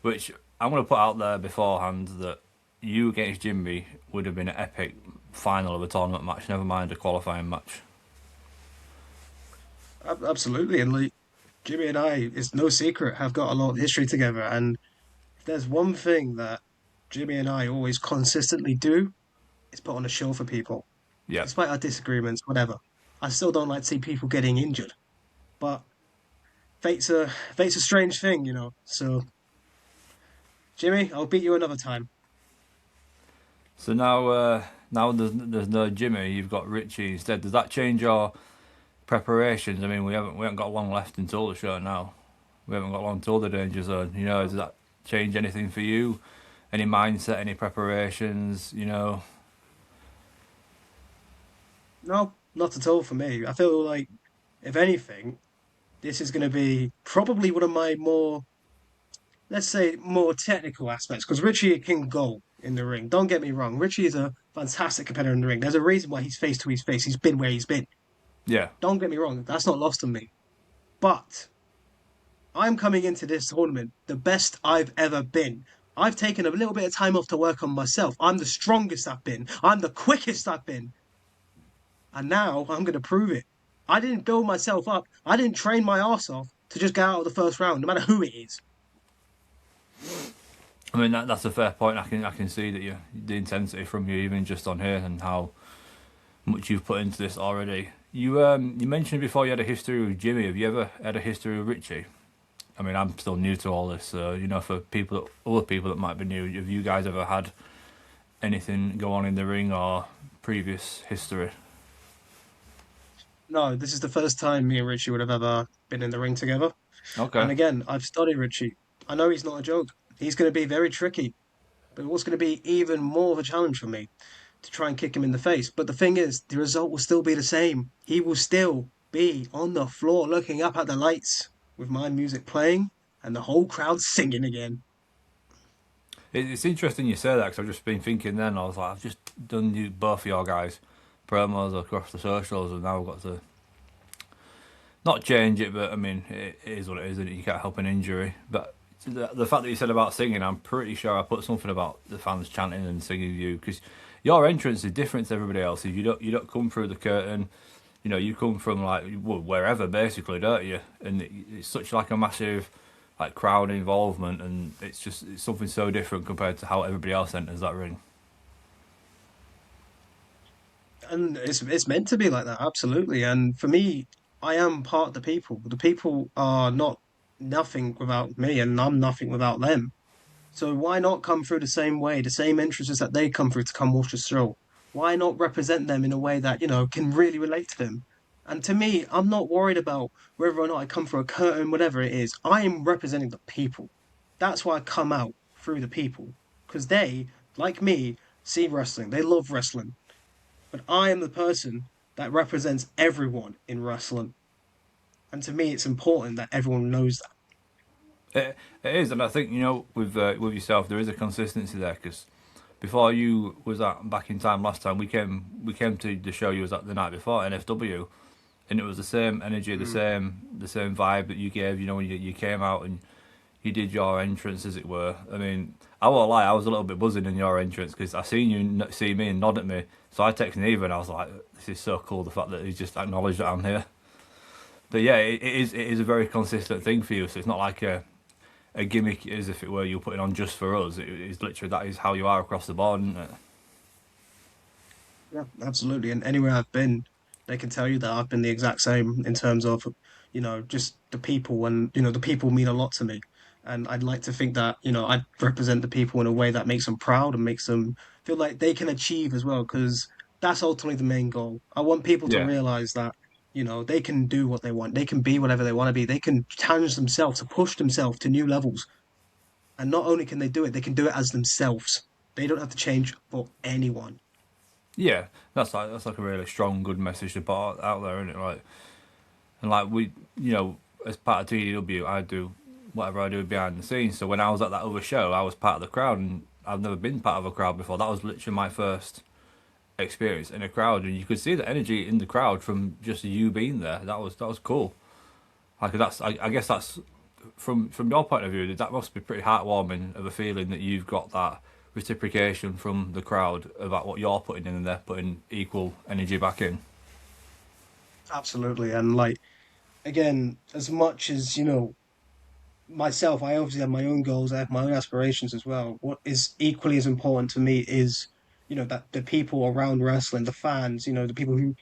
which I'm going to put out there beforehand that you against Jimmy would have been an epic final of a tournament match, never mind a qualifying match. Absolutely. And like Jimmy and I, it's no secret, have got a lot of history together. And if there's one thing that Jimmy and I always consistently do, is put on a show for people. Yeah. Despite our disagreements, whatever. I still don't like to see people getting injured. But fate's a strange thing, you know. So Jimmy, I'll beat you another time. So now there's no Jimmy, you've got Richie instead. Does that change your preparations? I mean, we haven't got long left until the show now. We haven't got long until the danger zone. You know, does that change anything for you? Any mindset, any preparations? You know. No, not at all for me. I feel like, if anything, this is going to be probably one of my more, let's say, more technical aspects because Richie can go in the ring. Don't get me wrong. Richie is a fantastic competitor in the ring. There's a reason why he's face to his face. He's been where he's been. Yeah. Don't get me wrong. That's not lost on me. But I'm coming into this tournament the best I've ever been. I've taken a little bit of time off to work on myself. I'm the strongest I've been. I'm the quickest I've been. And now I'm going to prove it. I didn't build myself up. I didn't train my ass off to just get out of the first round, no matter who it is. I mean that's a fair point. I can see that the intensity from you even just on here and how much you've put into this already. You mentioned before you had a history with Jimmy. Have you ever had a history with Richie? I mean, I'm still new to all this, so you know, for other people that might be new, have you guys ever had anything go on in the ring or previous history? No, this is the first time me and Richie would have ever been in the ring together. Okay. And again, I've studied Richie. I know he's not a joke. He's going to be very tricky, but what's going to be even more of a challenge for me to try and kick him in the face. But the thing is, the result will still be the same. He will still be on the floor looking up at the lights with my music playing and the whole crowd singing again. It's interesting you say that because I've just been thinking then. I was like, I've just done you both of your guys promos across the socials, and now I've got to not change it, but I mean, it is what it is, and you can't help an injury. But the fact that you said about singing, I'm pretty sure I put something about the fans chanting and singing you because your entrance is different to everybody else's. You don't come through the curtain. You know, you come from like wherever basically, don't you? And it's such like a massive like crowd involvement, and it's something so different compared to how everybody else enters that ring. And it's meant to be like that, absolutely. And for me, I am part of the people. The people are not nothing without me, and I'm nothing without them. So why not come through the same way, the same entrances that they come through to come watch the show? Why not represent them in a way that, you know, can really relate to them? And to me, I'm not worried about whether or not I come through a curtain, whatever it is. I am representing the people. That's why I come out through the people. Because they, like me, see wrestling. They love wrestling. But I am the person that represents everyone in wrestling. And to me, it's important that everyone knows that. It is, and I think you know with yourself there is a consistency there because before you was at back in time last time we came to the show you was at the night before NFW, and it was the same energy, the same vibe that you gave. You know when you came out and you did your entrance as it were. I mean, I won't lie, I was a little bit buzzing in your entrance because I seen you see me and nod at me. So I texted Eva and I was like, "This is so cool." The fact that he's just acknowledged that I'm here. But yeah, it is a very consistent thing for you. So it's not like a gimmick as if it were you putting on just for us. It is literally that is how you are across the board, isn't it? Yeah, absolutely. And anywhere I've been, they can tell you that I've been the exact same in terms of, you know, just the people and, you know, the people mean a lot to me. And I'd like to think that, you know, I represent the people in a way that makes them proud and makes them feel like they can achieve as well, because that's ultimately the main goal. I want people to Yeah. realize that You know, they can do what they want. They can be whatever they want to be. They can challenge themselves to push themselves to new levels. And not only can they do it, they can do it as themselves. They don't have to change for anyone. Yeah, that's like a really strong, good message to put out there, isn't it? Like, and like we, as part of TDW, I do whatever I do behind the scenes. So when I was at that other show, I was part of the crowd, and I've never been part of a crowd before. That was literally my first experience in a crowd, and you could see the energy in the crowd from just you being there. That was cool. Like I guess that's from your point of view. That must be pretty heartwarming of a feeling that you've got that reciprocation from the crowd about what you're putting in, and they're putting equal energy back in. Absolutely. And like, again, as much as, myself, I obviously have my own goals, I have my own aspirations as well. What is equally as important to me is, that the people around wrestling, the fans, the people who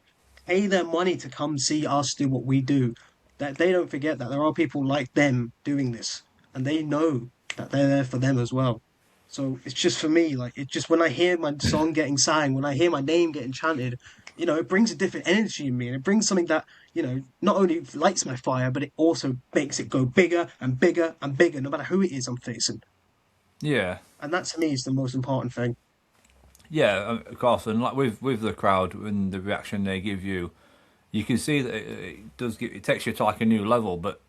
pay their money to come see us do what we do, that they don't forget that there are people like them doing this, and they know that they're there for them as well. So it's just for me, like it just when I hear my song getting sang, when I hear my name getting chanted, it brings a different energy in me, and it brings something that not only lights my fire, but it also makes it go bigger and bigger and bigger, no matter who it is I'm facing. Yeah, And that to me is the most important thing. yeah, of course. And like with the crowd and the reaction they give you, you can see that it does it takes you to like a new level. But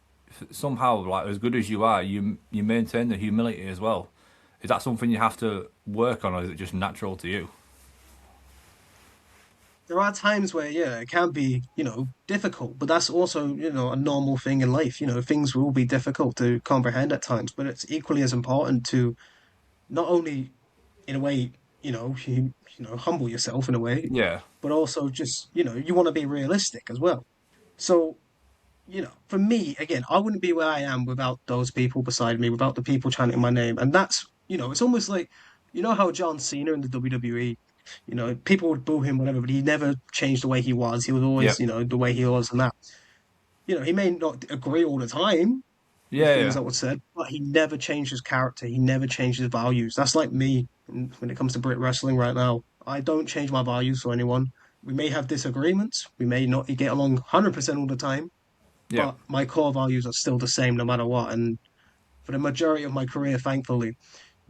somehow, like as good as you are, you maintain the humility as well. Is that something you have to work on, or is it just natural to you? There are times where, yeah, it can be, difficult, but that's also, a normal thing in life. Things will be difficult to comprehend at times, but it's equally as important to not only, in a way, humble yourself in a way, Yeah, but also just, you want to be realistic as well. So, for me, again, I wouldn't be where I am without those people beside me, without the people chanting my name. And that's, it's almost like, how John Cena in the WWE, people would boo him, whatever, but he never changed the way he was. He was always, yep, the way he was and that. He may not agree all the time with yeah, things yeah, that were said, but he never changed his character. He never changed his values. That's like me when it comes to Brit wrestling right now. I don't change my values for anyone. We may have disagreements. We may not get along 100% all the time, yeah. but my core values are still the same no matter what. And for the majority of my career, thankfully,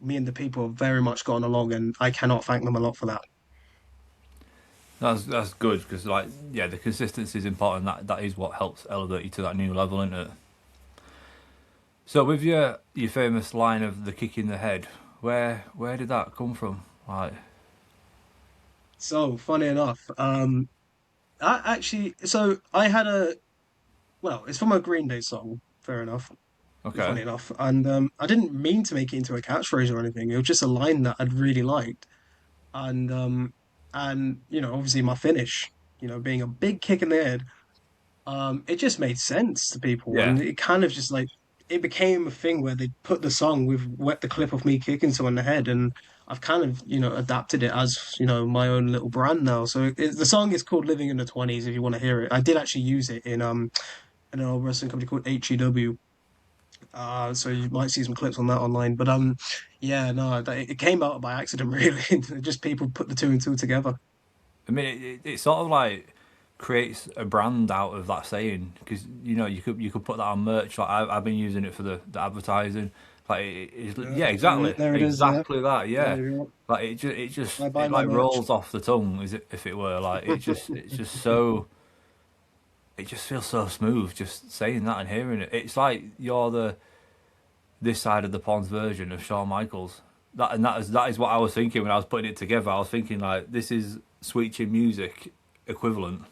me and the people have very much gotten along, and I cannot thank them a lot for that. That's good because like yeah, the consistency is important. That is what helps elevate you to that new level, isn't it? So with your famous line of the kick in the head, where did that come from? Like, So, funny enough, so I had well, it's from a Green Day song, fair enough, okay, funny enough, and I didn't mean to make it into a catchphrase or anything. It was just a line that I'd really liked, and obviously my finish, being a big kick in the head, it just made sense to people, yeah, and it kind of just like it became a thing where they put the song with wet the clip of me kicking someone in the head, and I've kind of adapted it as my own little brand now. So the song is called "Living in the 20s" if you want to hear it. I did actually use it in an old wrestling company called HEW. So you might see some clips on that online. But yeah, no, it came out by accident really. Just people put the two and two together. I mean it sort of like creates a brand out of that saying because you could put that on merch. Like I've been using it for the advertising. Like yeah, exactly, There it is. Yeah, exactly that. there Yeah, you go. like it just I buy it my like merch. rolls off the tongue as if it were like it's just so it just feels so smooth just saying that and hearing it. It's like you're the this side of the pond's version of Shawn Michaels. That is what I was thinking when I was putting it together. I was thinking like this is Sweet Chin Music equivalent.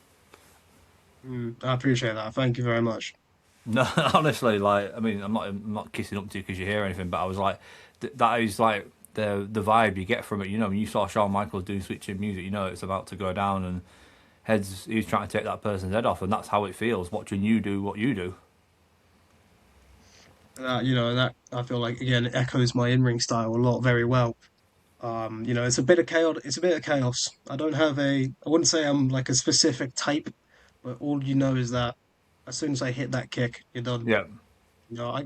I appreciate that. Thank you very much. No, honestly, like I mean, I'm not kissing up to you because you hear anything, but I was like, that is like the vibe you get from it. When you saw Shawn Michaels doing Sweet Chin Music, it's about to go down, and he's trying to take that person's head off, and that's how it feels watching you do what you do. That I feel like again it echoes my in-ring style a lot very well. It's a bit of chaos. It's a bit of chaos. I wouldn't say I'm like a specific type, but all you know is that as soon as I hit that kick, you're done. Yeah,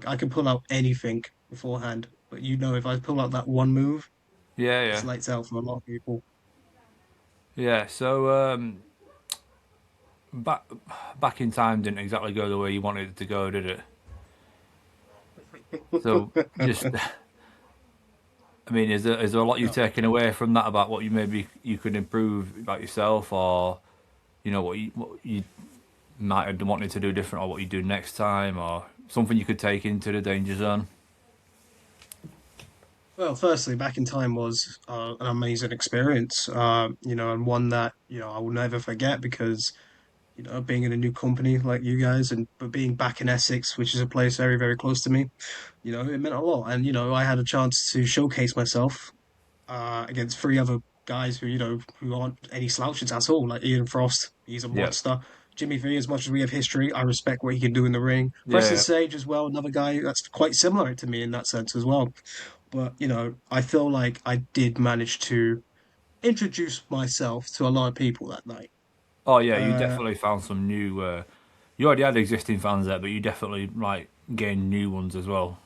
I can pull out anything beforehand, but if I pull out that one move, yeah, it's yeah, lights out for a lot of people. yeah. So back back in time didn't exactly go the way you wanted it to go, did it? So just, I mean, is there a lot you've No. taken away from that about what you maybe you could improve about yourself, or what you might have wanted to do different, or what you do next time, or something you could take into the danger zone? Well, firstly, back in time was an amazing experience, and one that, I will never forget because, being in a new company like you guys and but being back in Essex, which is a place very, very close to me, it meant a lot. And, I had a chance to showcase myself against three other guys who aren't any slouches at all, like Ian Frost, he's a Yeah, monster. Jimmy V, as much as we have history, I respect what he can do in the ring. yeah, Preston yeah. Sage as well, another guy that's quite similar to me in that sense as well. But, I feel like I did manage to introduce myself to a lot of people that night. Oh yeah, you Uh, definitely found some new. You already had existing fans there, but you definitely like gained new ones as well.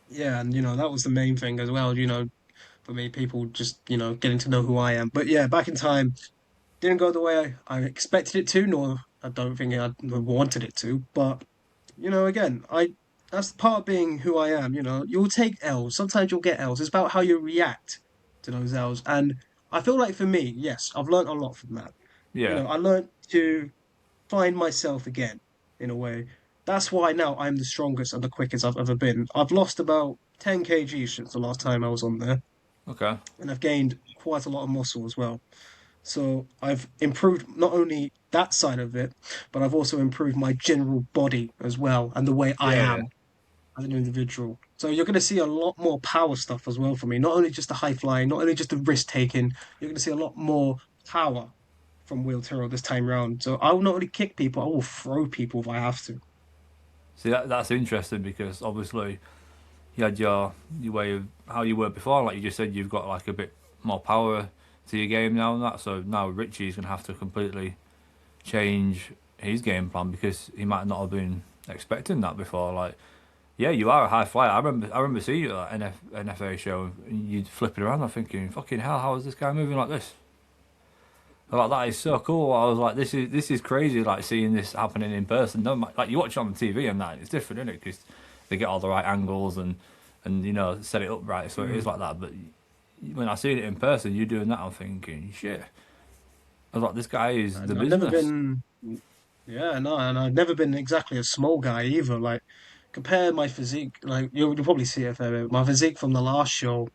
yeah, and that was the main thing as well, for me, people just, getting to know who I am. But yeah, back in time, didn't go the way I expected it to, nor I don't think I wanted it to. But again, I that's part of being who I am. You'll take L's. Sometimes you'll get L's. It's about how you react to those L's. And I feel like for me, yes, I've learned a lot from that. Yeah. I learned to find myself again in a way. That's why now I'm the strongest and the quickest I've ever been. I've lost about 10 kg since the last time I was on there, Okay. and I've gained quite a lot of muscle as well. So I've improved not only that side of it, but I've also improved my general body as well and the way I Yeah, yeah. am as an individual. So you're going to see a lot more power stuff as well from me. Not only just the high flying, not only just the risk taking. You're going to see a lot more power from Will Tyrell this time round. So I will not only kick people, I will throw people if I have to. See, that's interesting because obviously you had your way of how you were before. Like you just said, you've got like a bit more power to your game now and that. So now Richie's gonna have to completely change his game plan because he might not have been expecting that before. Like, yeah, you are a high flyer. I remember seeing you at that NFA show and you'd flip it around. I'm thinking, fucking hell, how is this guy moving like this? I'm like, that is so cool. I was like, this is crazy. Like seeing this happening in person. No, like you watch it on the TV and that, it's different, isn't it? Because they get all the right angles and set it up right, so it is like that. But when I seen it in person, you doing that, I'm thinking, shit. I was like, this guy is the And I've never business. been, yeah, no, and I've never been exactly a small guy either. Like, compare my physique, like, you'll probably see it a fair bit. My physique from the last show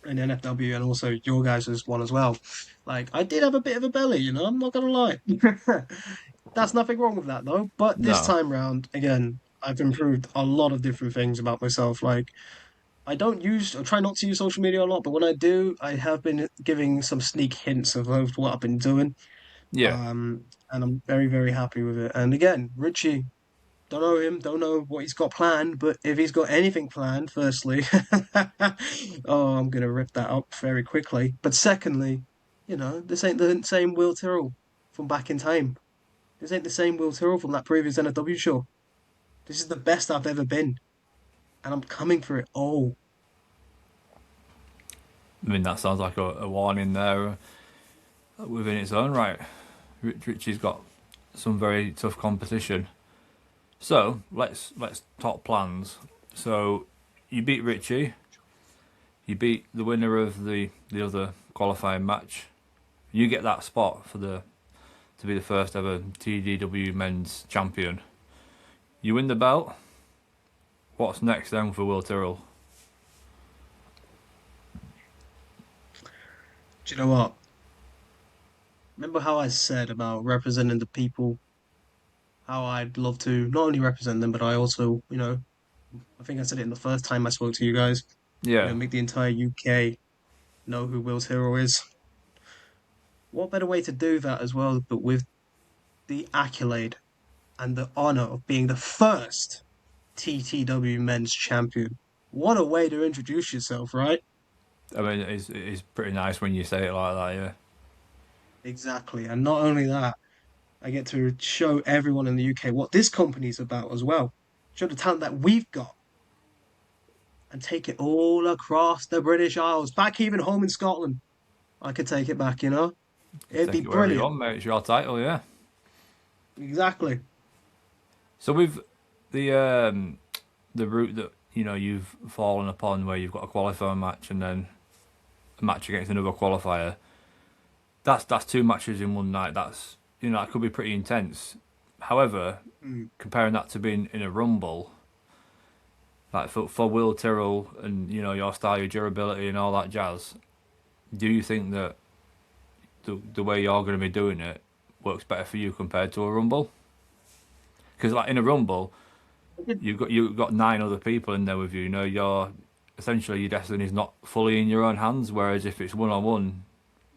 in NFW and also your guys' one as well. Like, I did have a bit of a belly, I'm not gonna lie. That's nothing wrong with that though. But this No, time round, again, I've improved a lot of different things about myself. Like, I try not to use social media a lot, but when I do, I have been giving some sneak hints of what I've been doing. yeah, And I'm very, very happy with it. And again, Richie, don't know him, don't know what he's got planned, but if he's got anything planned, firstly, oh, I'm gonna rip that up very quickly. But secondly, this ain't the same Will Tyrrell from back in time. This ain't the same Will Tyrrell from that previous NFW show. This is the best I've ever been, and I'm coming for it all. I mean that sounds like a warning there within its own right. Richie's got some very tough competition. So let's talk plans. So you beat Richie. You beat the winner of the other qualifying match. You get that spot to be the first ever TDW men's champion. You win the belt. What's next then for Will Tyrrell? Do you know what? Remember how I said about representing the people, how I'd love to not only represent them, but I also, I think I said it in the first time I spoke to you guys, Yeah, make the entire UK know who Will's hero is. What better way to do that as well, but with the accolade and the honor of being the first TTW men's champion? What a way to introduce yourself, right? I mean it's pretty nice when you say it like that. Yeah, Exactly. And not only that, I get to show everyone in the UK what this company's about as well. Show the talent that we've got and take it all across the British Isles, back even home in Scotland. I could take it back. It'd be Take it wherever you brilliant. want, mate. It's your title, yeah. Exactly. So with the route that you've fallen upon, where you've got a qualifying match and then a match against another qualifier, that's 2 matches in one night. That's that could be pretty intense. However, comparing that to being in a rumble, like for Will Tyrell and your style, your durability, and all that jazz, do you think that the way you're going to be doing it works better for you compared to a rumble? Because like in a rumble, you've got 9 other people in there with you. You're essentially your destiny's not fully in your own hands. Whereas if it's one-on-one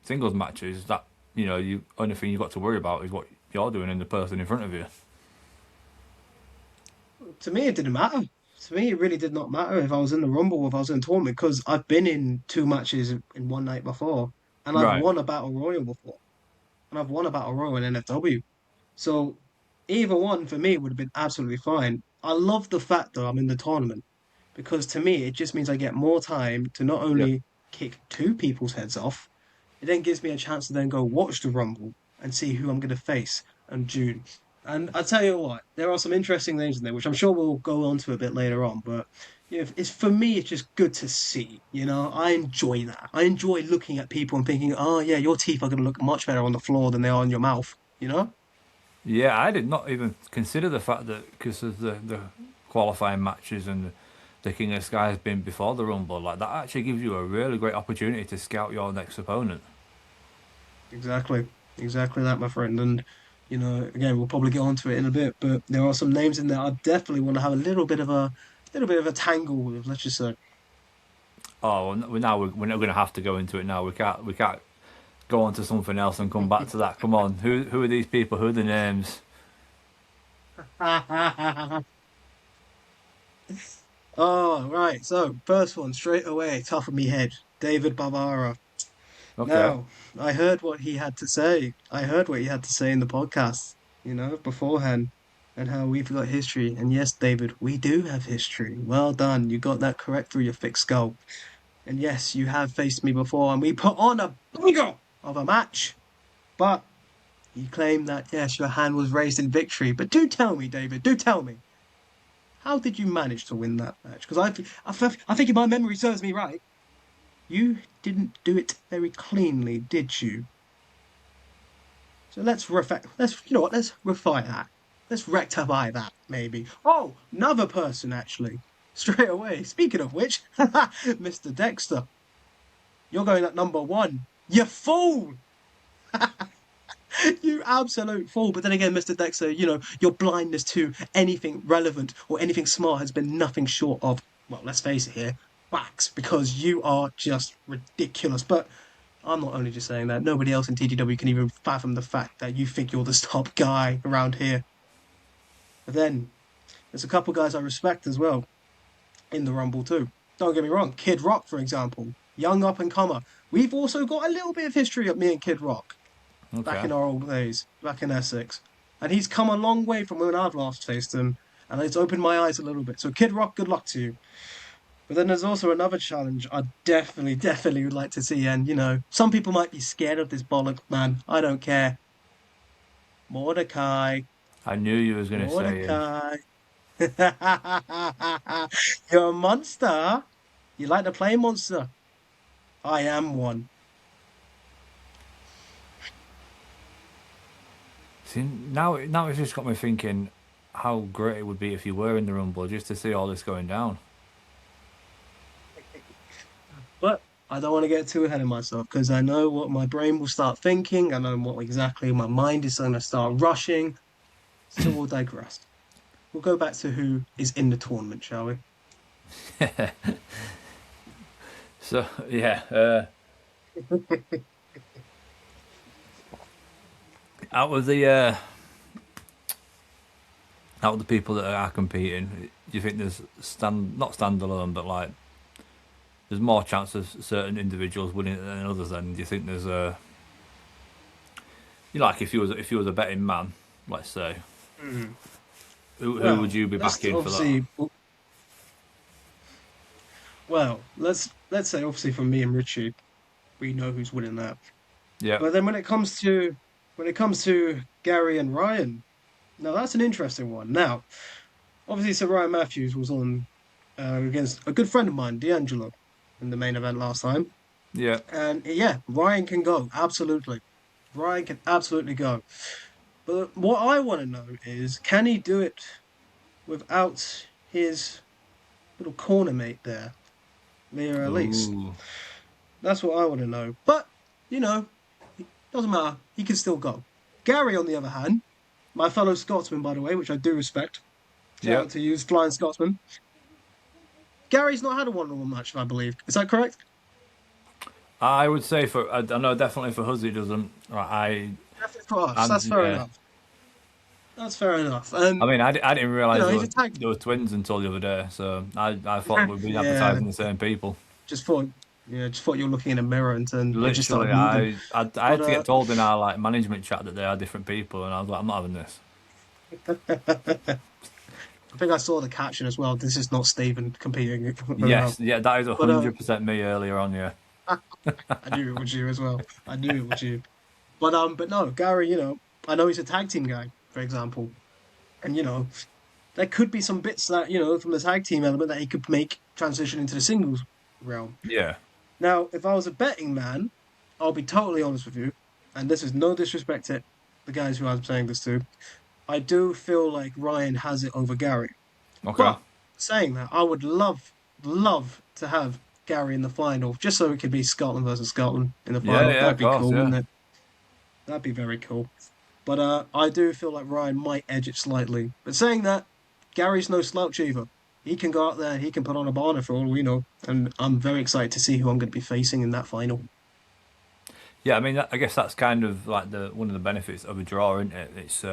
singles matches, that you only thing you've got to worry about is what you're doing and the person in front of you. To me, it didn't matter. To me, it really did not matter if I was in the Rumble or if I was in a tournament because I've been in 2 matches in one night before, and I've Right. won a battle royal before, and I've won a battle royal in NFW. So either one for me would have been absolutely fine. I love the fact that I'm in the tournament because to me, it just means I get more time to not Yeah. only kick 2 people's heads off, it then gives me a chance to then go watch the Rumble and see who I'm going to face in June. And I tell you what, there are some interesting names in there, which I'm sure we'll go on to a bit later on. But it's for me, it's just good to see. I enjoy that. I enjoy looking at people and thinking, oh yeah, your teeth are going to look much better on the floor than they are in your mouth. Yeah, I did not even consider the fact that because of the qualifying matches and the King of Skies being before the Rumble, like that actually gives you a really great opportunity to scout your next opponent. Exactly, exactly that, my friend. And again, we'll probably get onto it in a bit, but there are some names in there I definitely want to have a little bit of a tangle with. Let's just say. Oh, well, now we're not going to have to go into it now. We can't go on to something else and come back to that. Come on, who are these people? Who are the names? Oh, right. So, first one straight away, top of me head, David Barbara. Okay. Now, I heard what he had to say. I heard what he had to say in the podcast, beforehand, and how we've got history. And yes, David, we do have history. Well done. You got that correct through your thick skull. And yes, you have faced me before, and we put on a banger of a match. But you claim that, yes, your hand was raised in victory. But do tell me, David, do tell me. How did you manage to win that match? Because I think if my memory serves me right, you didn't do it very cleanly, did you? So let's let's refine that. Let's rectify that, maybe. Oh, another person actually. Straight away. Speaking of which, Mr. Dexter, you're going at number 1. You fool! You absolute fool. But then again, Mr. Dexter, your blindness to anything relevant or anything smart has been nothing short of, well, let's face it here, wax, because you are just ridiculous. But I'm not only just saying that, nobody else in TGW can even fathom the fact that you think you're the top guy around here. But then, there's a couple guys I respect as well in the Rumble too. Don't get me wrong, Kid Rock, for example, young up and comer. We've also got a little bit of history of me and Kid Rock back Okay. in our old days, back in Essex. And he's come a long way from when I've last faced him, and it's opened my eyes a little bit. So, Kid Rock, good luck to you. But then there's also another challenge I definitely would like to see. And, some people might be scared of this bollock, man. I don't care. Mordecai. I knew you was going to say him. Mordecai. You're a monster. You like to play monster. I am one. See, now it's just got me thinking how great it would be if you were in the Rumble just to see all this going down. But I don't want to get too ahead of myself because I know what my brain will start thinking. I know what exactly my mind is going to start rushing. So we'll digress. We'll go back to who is in the tournament, shall we? So yeah, out of the people that are competing, do you think there's not standalone, but like there's more chance of certain individuals winning it than others? Then do you think there's like if you was a betting man, let's say, who would you be backing for that? Well, let's say obviously from me and Richie, we know who's winning that. Yeah. But then when it comes to Gary and Ryan, now that's an interesting one. Now, obviously, Sir Ryan Matthews was on against a good friend of mine, D'Angelo, in the main event last time. Yeah. And yeah, Ryan can go, absolutely. Ryan can absolutely go. But what I want to know is, can he do it without his little corner mate there, Leah Elise? Ooh. That's what I want to know. But, you know, doesn't matter. He can still go. Gary, on the other hand, my fellow Scotsman, by the way, which I do respect. Shout Yeah. out to you, Flying Scotsman. Gary's not had a one-on-one match, I believe. Is that correct? I would say I know definitely for us he doesn't. Definitely for us. That's fair yeah. enough. That's fair enough. I mean, I didn't realise he's a tag. they were twins until the other day, so I thought we'd been Yeah, advertising the same people. just thought, just thought you were looking in a mirror and it just Literally, started moving. I had to get told in our like management chat that they are different people, and I was like, I'm not having this. I think I saw the caption as well. This is not Stephen competing. Yes, yeah, that is But 100% me earlier on. Yeah, I knew it was you as well. I knew it was you. But no, Gary. I know he's a tag team guy, for example, and there could be some bits that from the tag team element that he could make transition into the singles realm. yeah, Now, if I was a betting man, I'll be totally honest with you, and this is no disrespect to the guys who I'm saying this to. I do feel like Ryan has it over Gary. okay, But saying that, I would love to have Gary in the final, just so it could be Scotland versus Scotland in the final. yeah, That'd be of course, cool, yeah. wouldn't it? That'd be very cool. But I do feel like Ryan might edge it slightly. But saying that, Gary's no slouch either. He can go out there, he can put on a barner for all we know, and I'm very excited to see who I'm going to be facing in that final. Yeah, I mean, I guess that's kind of like one of the benefits of a draw, isn't it? It's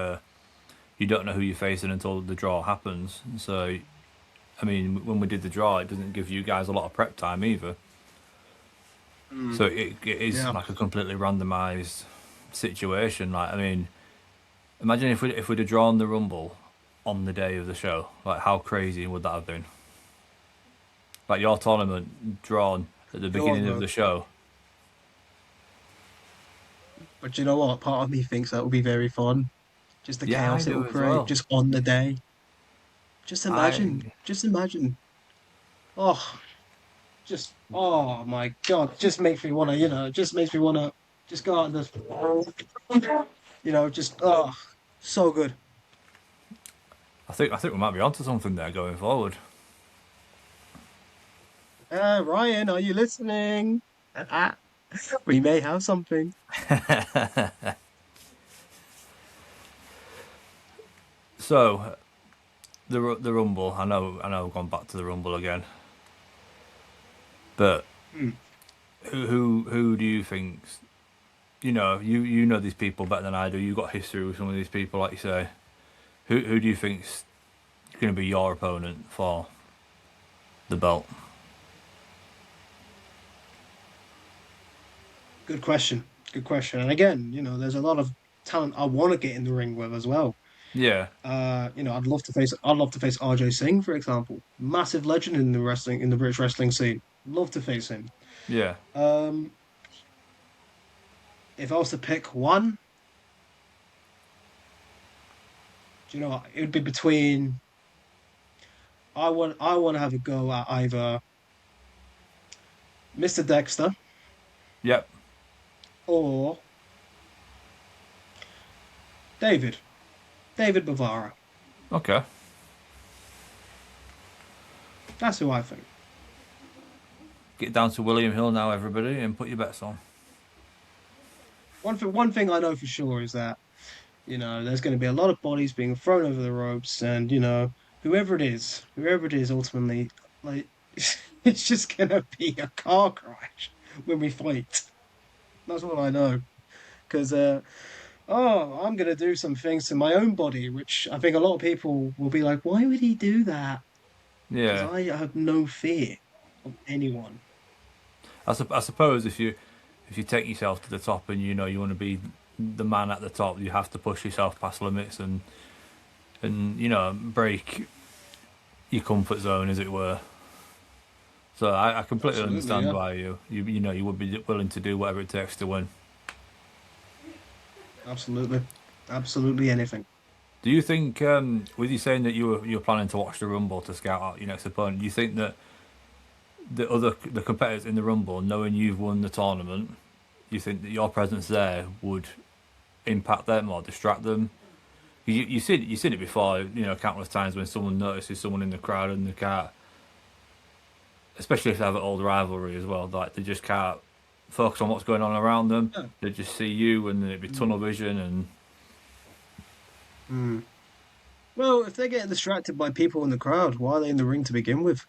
you don't know who you're facing until the draw happens. So, I mean, when we did the draw, it doesn't give you guys a lot of prep time either. So it is like a completely randomised situation. Like, I mean, imagine if we'd have drawn the Rumble on the day of the show. Like, how crazy would that have been? Like your tournament drawn at the beginning of the show. But you know what? Part of me thinks that would be very fun. Just the Yeah, chaos I it do will as create, well. just on the day. Just imagine. Just imagine. Oh, oh my God. Just makes me want to, just makes me want to just go out and so good. I think we might be onto something there going forward. Ryan, are you listening? We may have something. So, the Rumble. I know I've gone back to the Rumble again. But who do you think? You know these people better than I do. You've got history with some of these people, like you say. Who do you think's going to be your opponent for the belt? Good question. Good question. And again, there's a lot of talent I want to get in the ring with as well. Yeah. I'd love to face RJ Singh, for example. Massive legend in the British wrestling scene. Love to face him. Yeah. If I was to pick one, do you know what? It would be between. I want to have a go at either Mr. Dexter Yep. or David Bavara. Okay. That's who I think. Get down to William Hill now, everybody, and put your bets on. One thing I know for sure is that there's going to be a lot of bodies being thrown over the ropes, and whoever it is, ultimately, like it's just going to be a car crash when we fight. That's what I know, because I'm going to do some things to my own body, which I think a lot of people will be like, why would he do that? Yeah. Because I have no fear of anyone. I suppose if you take yourself to the top and you want to be the man at the top, you have to push yourself past limits and break your comfort zone, as it were. So I completely Absolutely, understand yeah. why you would be willing to do whatever it takes to win. Absolutely. Absolutely anything. Do you think, with you saying that you were planning to watch the Rumble to scout out your next opponent, do you think that the competitors in the Rumble, knowing you've won the tournament, you think that your presence there would impact them or distract them? You've seen it before, countless times when someone notices someone in the crowd and they can't, especially if they have an old rivalry as well, like they just can't focus on what's going on around them. Yeah. They just see you and then it'd be tunnel vision and Mm. Well, if they're getting distracted by people in the crowd, why are they in the ring to begin with?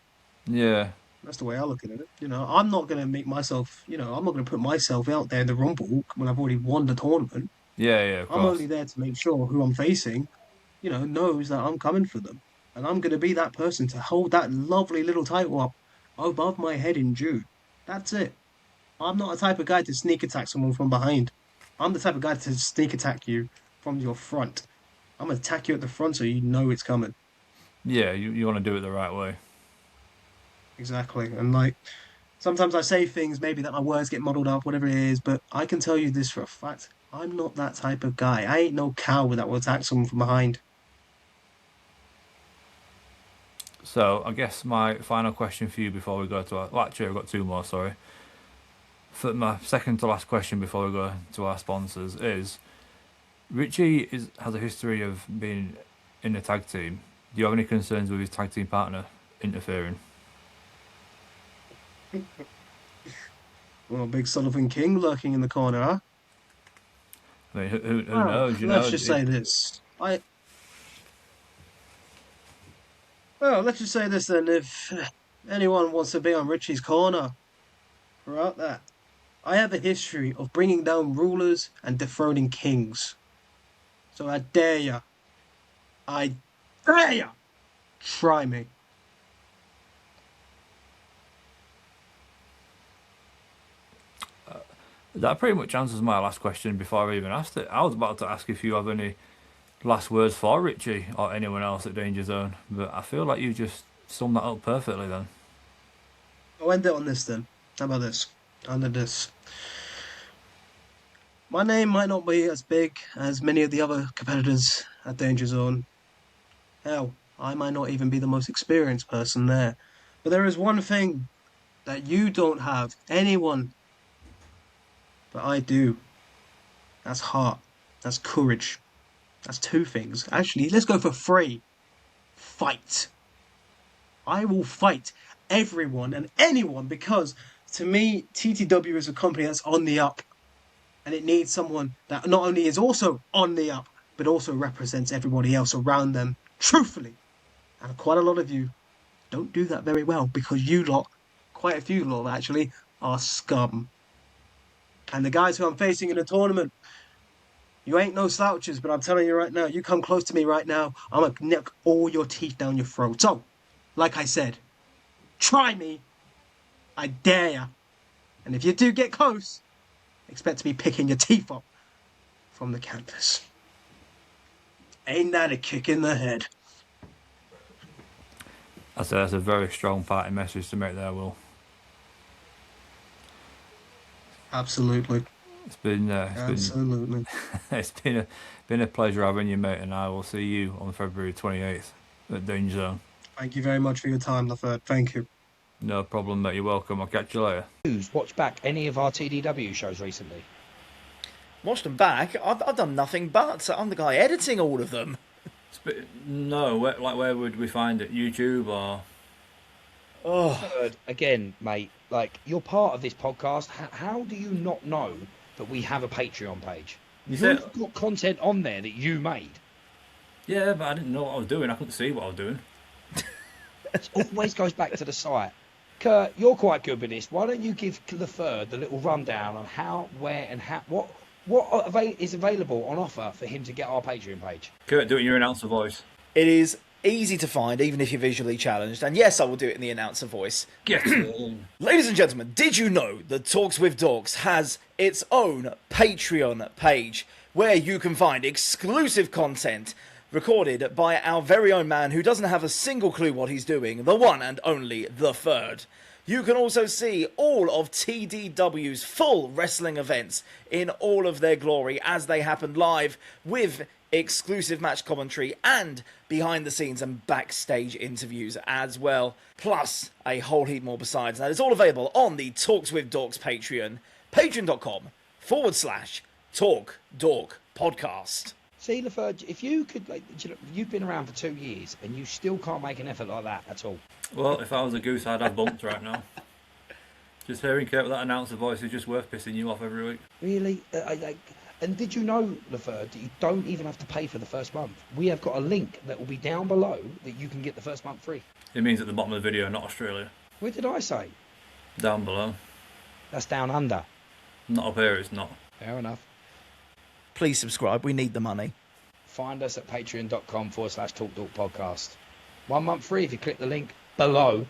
yeah, That's the way I look at it. I'm not going to make myself, I'm not going to put myself out there in the Rumble when I've already won the tournament. yeah, of I'm course. only there to make sure who I'm facing, knows that I'm coming for them. And I'm going to be that person to hold that lovely little title up above my head in June. That's it. I'm not the type of guy to sneak attack someone from behind. I'm the type of guy to sneak attack you from your front. I'm going to attack you at the front so you know it's coming. Yeah, you want to do it the right way. Exactly. And like, sometimes I say things maybe that my words get muddled up, whatever it is, but I can tell you this for a fact. I'm not that type of guy. I ain't no coward that will attack someone from behind. So I guess my final question for you before we go to well, actually I've got two more, sorry. For my second to last question before we go to our sponsors is Richie has a history of being in a tag team. Do you have any concerns with his tag team partner interfering? Well, big Sullivan King lurking in the corner, huh? I mean, who Well, knows? let's just say this. Let's just say this then. If anyone wants to be on Richie's corner throughout that, I have a history of bringing down rulers and dethroning kings. So I dare ya. I dare ya. Try me. That pretty much answers my last question before I even asked it. I was about to ask if you have any last words for Richie or anyone else at Danger Zone, but I feel like you just summed that up perfectly then. I'll end it on this then. How about this? Under this. My name might not be as big as many of the other competitors at Danger Zone. Hell, I might not even be the most experienced person there. But there is one thing that you don't have, anyone, but I do. That's heart. That's courage. That's two things. Actually, let's go for three. Fight. I will fight everyone and anyone because to me, TTW is a company that's on the up. And it needs someone that not only is also on the up, but also represents everybody else around them truthfully. And quite a lot of you don't do that very well because you lot, quite a few lot actually, are scum. And the guys who I'm facing in the tournament, you ain't no slouches, but I'm telling you right now, you come close to me right now, I'm gonna nick all your teeth down your throat. So, like I said, try me. I dare ya. And if you do get close, expect to be picking your teeth up from the canvas. Ain't that a kick in the head? That's a very strong party message to make there, Will. Absolutely. It's been Absolutely. it's been a pleasure having you, mate, and I will see you on February 28th at Danger Zone. Thank you very much for your time, Laferde. Thank you. No problem, mate. You're welcome. I'll catch you later. Watch back any of our TDW shows recently. Watched them back. I've done nothing but I'm the guy editing all of them. No, where would we find it? YouTube or? Third, again, mate, like, you're part of this podcast. How do you not know that we have a Patreon page? You've got content on there that you made. Yeah, but I didn't know what I was doing. I couldn't see what I was doing. It always goes back to the site. Kurt, you're quite good with this. Why don't you give Laferde the little rundown on how, where, and what is available on offer for him to get our Patreon page? Kurt, do it in your announcer voice. It is easy to find, even if you're visually challenged. And yes, I will do it in the announcer voice. Get in. Ladies and gentlemen, did you know that Talks with Dorks has its own Patreon page where you can find exclusive content recorded by our very own man who doesn't have a single clue what he's doing, the one and only Laferde. You can also see all of TDW's full wrestling events in all of their glory as they happen live with exclusive match commentary and behind the scenes and backstage interviews as well. Plus a whole heap more besides that. It's all available on the Talks with Dorks Patreon. Patreon.com/TalkDorkPodcast. See, Laferde, if you could, like, you've been around for 2 years and you still can't make an effort like that at all. Well, if I was a goose, I'd have bumps right now. Just hearing Kurt with that announcer voice is just worth pissing you off every week. Really? And did you know, Laferde, that you don't even have to pay for the first month? We have got a link that will be down below that you can get the first month free. It means at the bottom of the video, not Australia. What did I say? Down below. That's down under. Not up here, it's not. Fair enough. Please subscribe. We need the money. Find us at patreon.com/TalkDorkPodcast. 1 month free if you click the link below.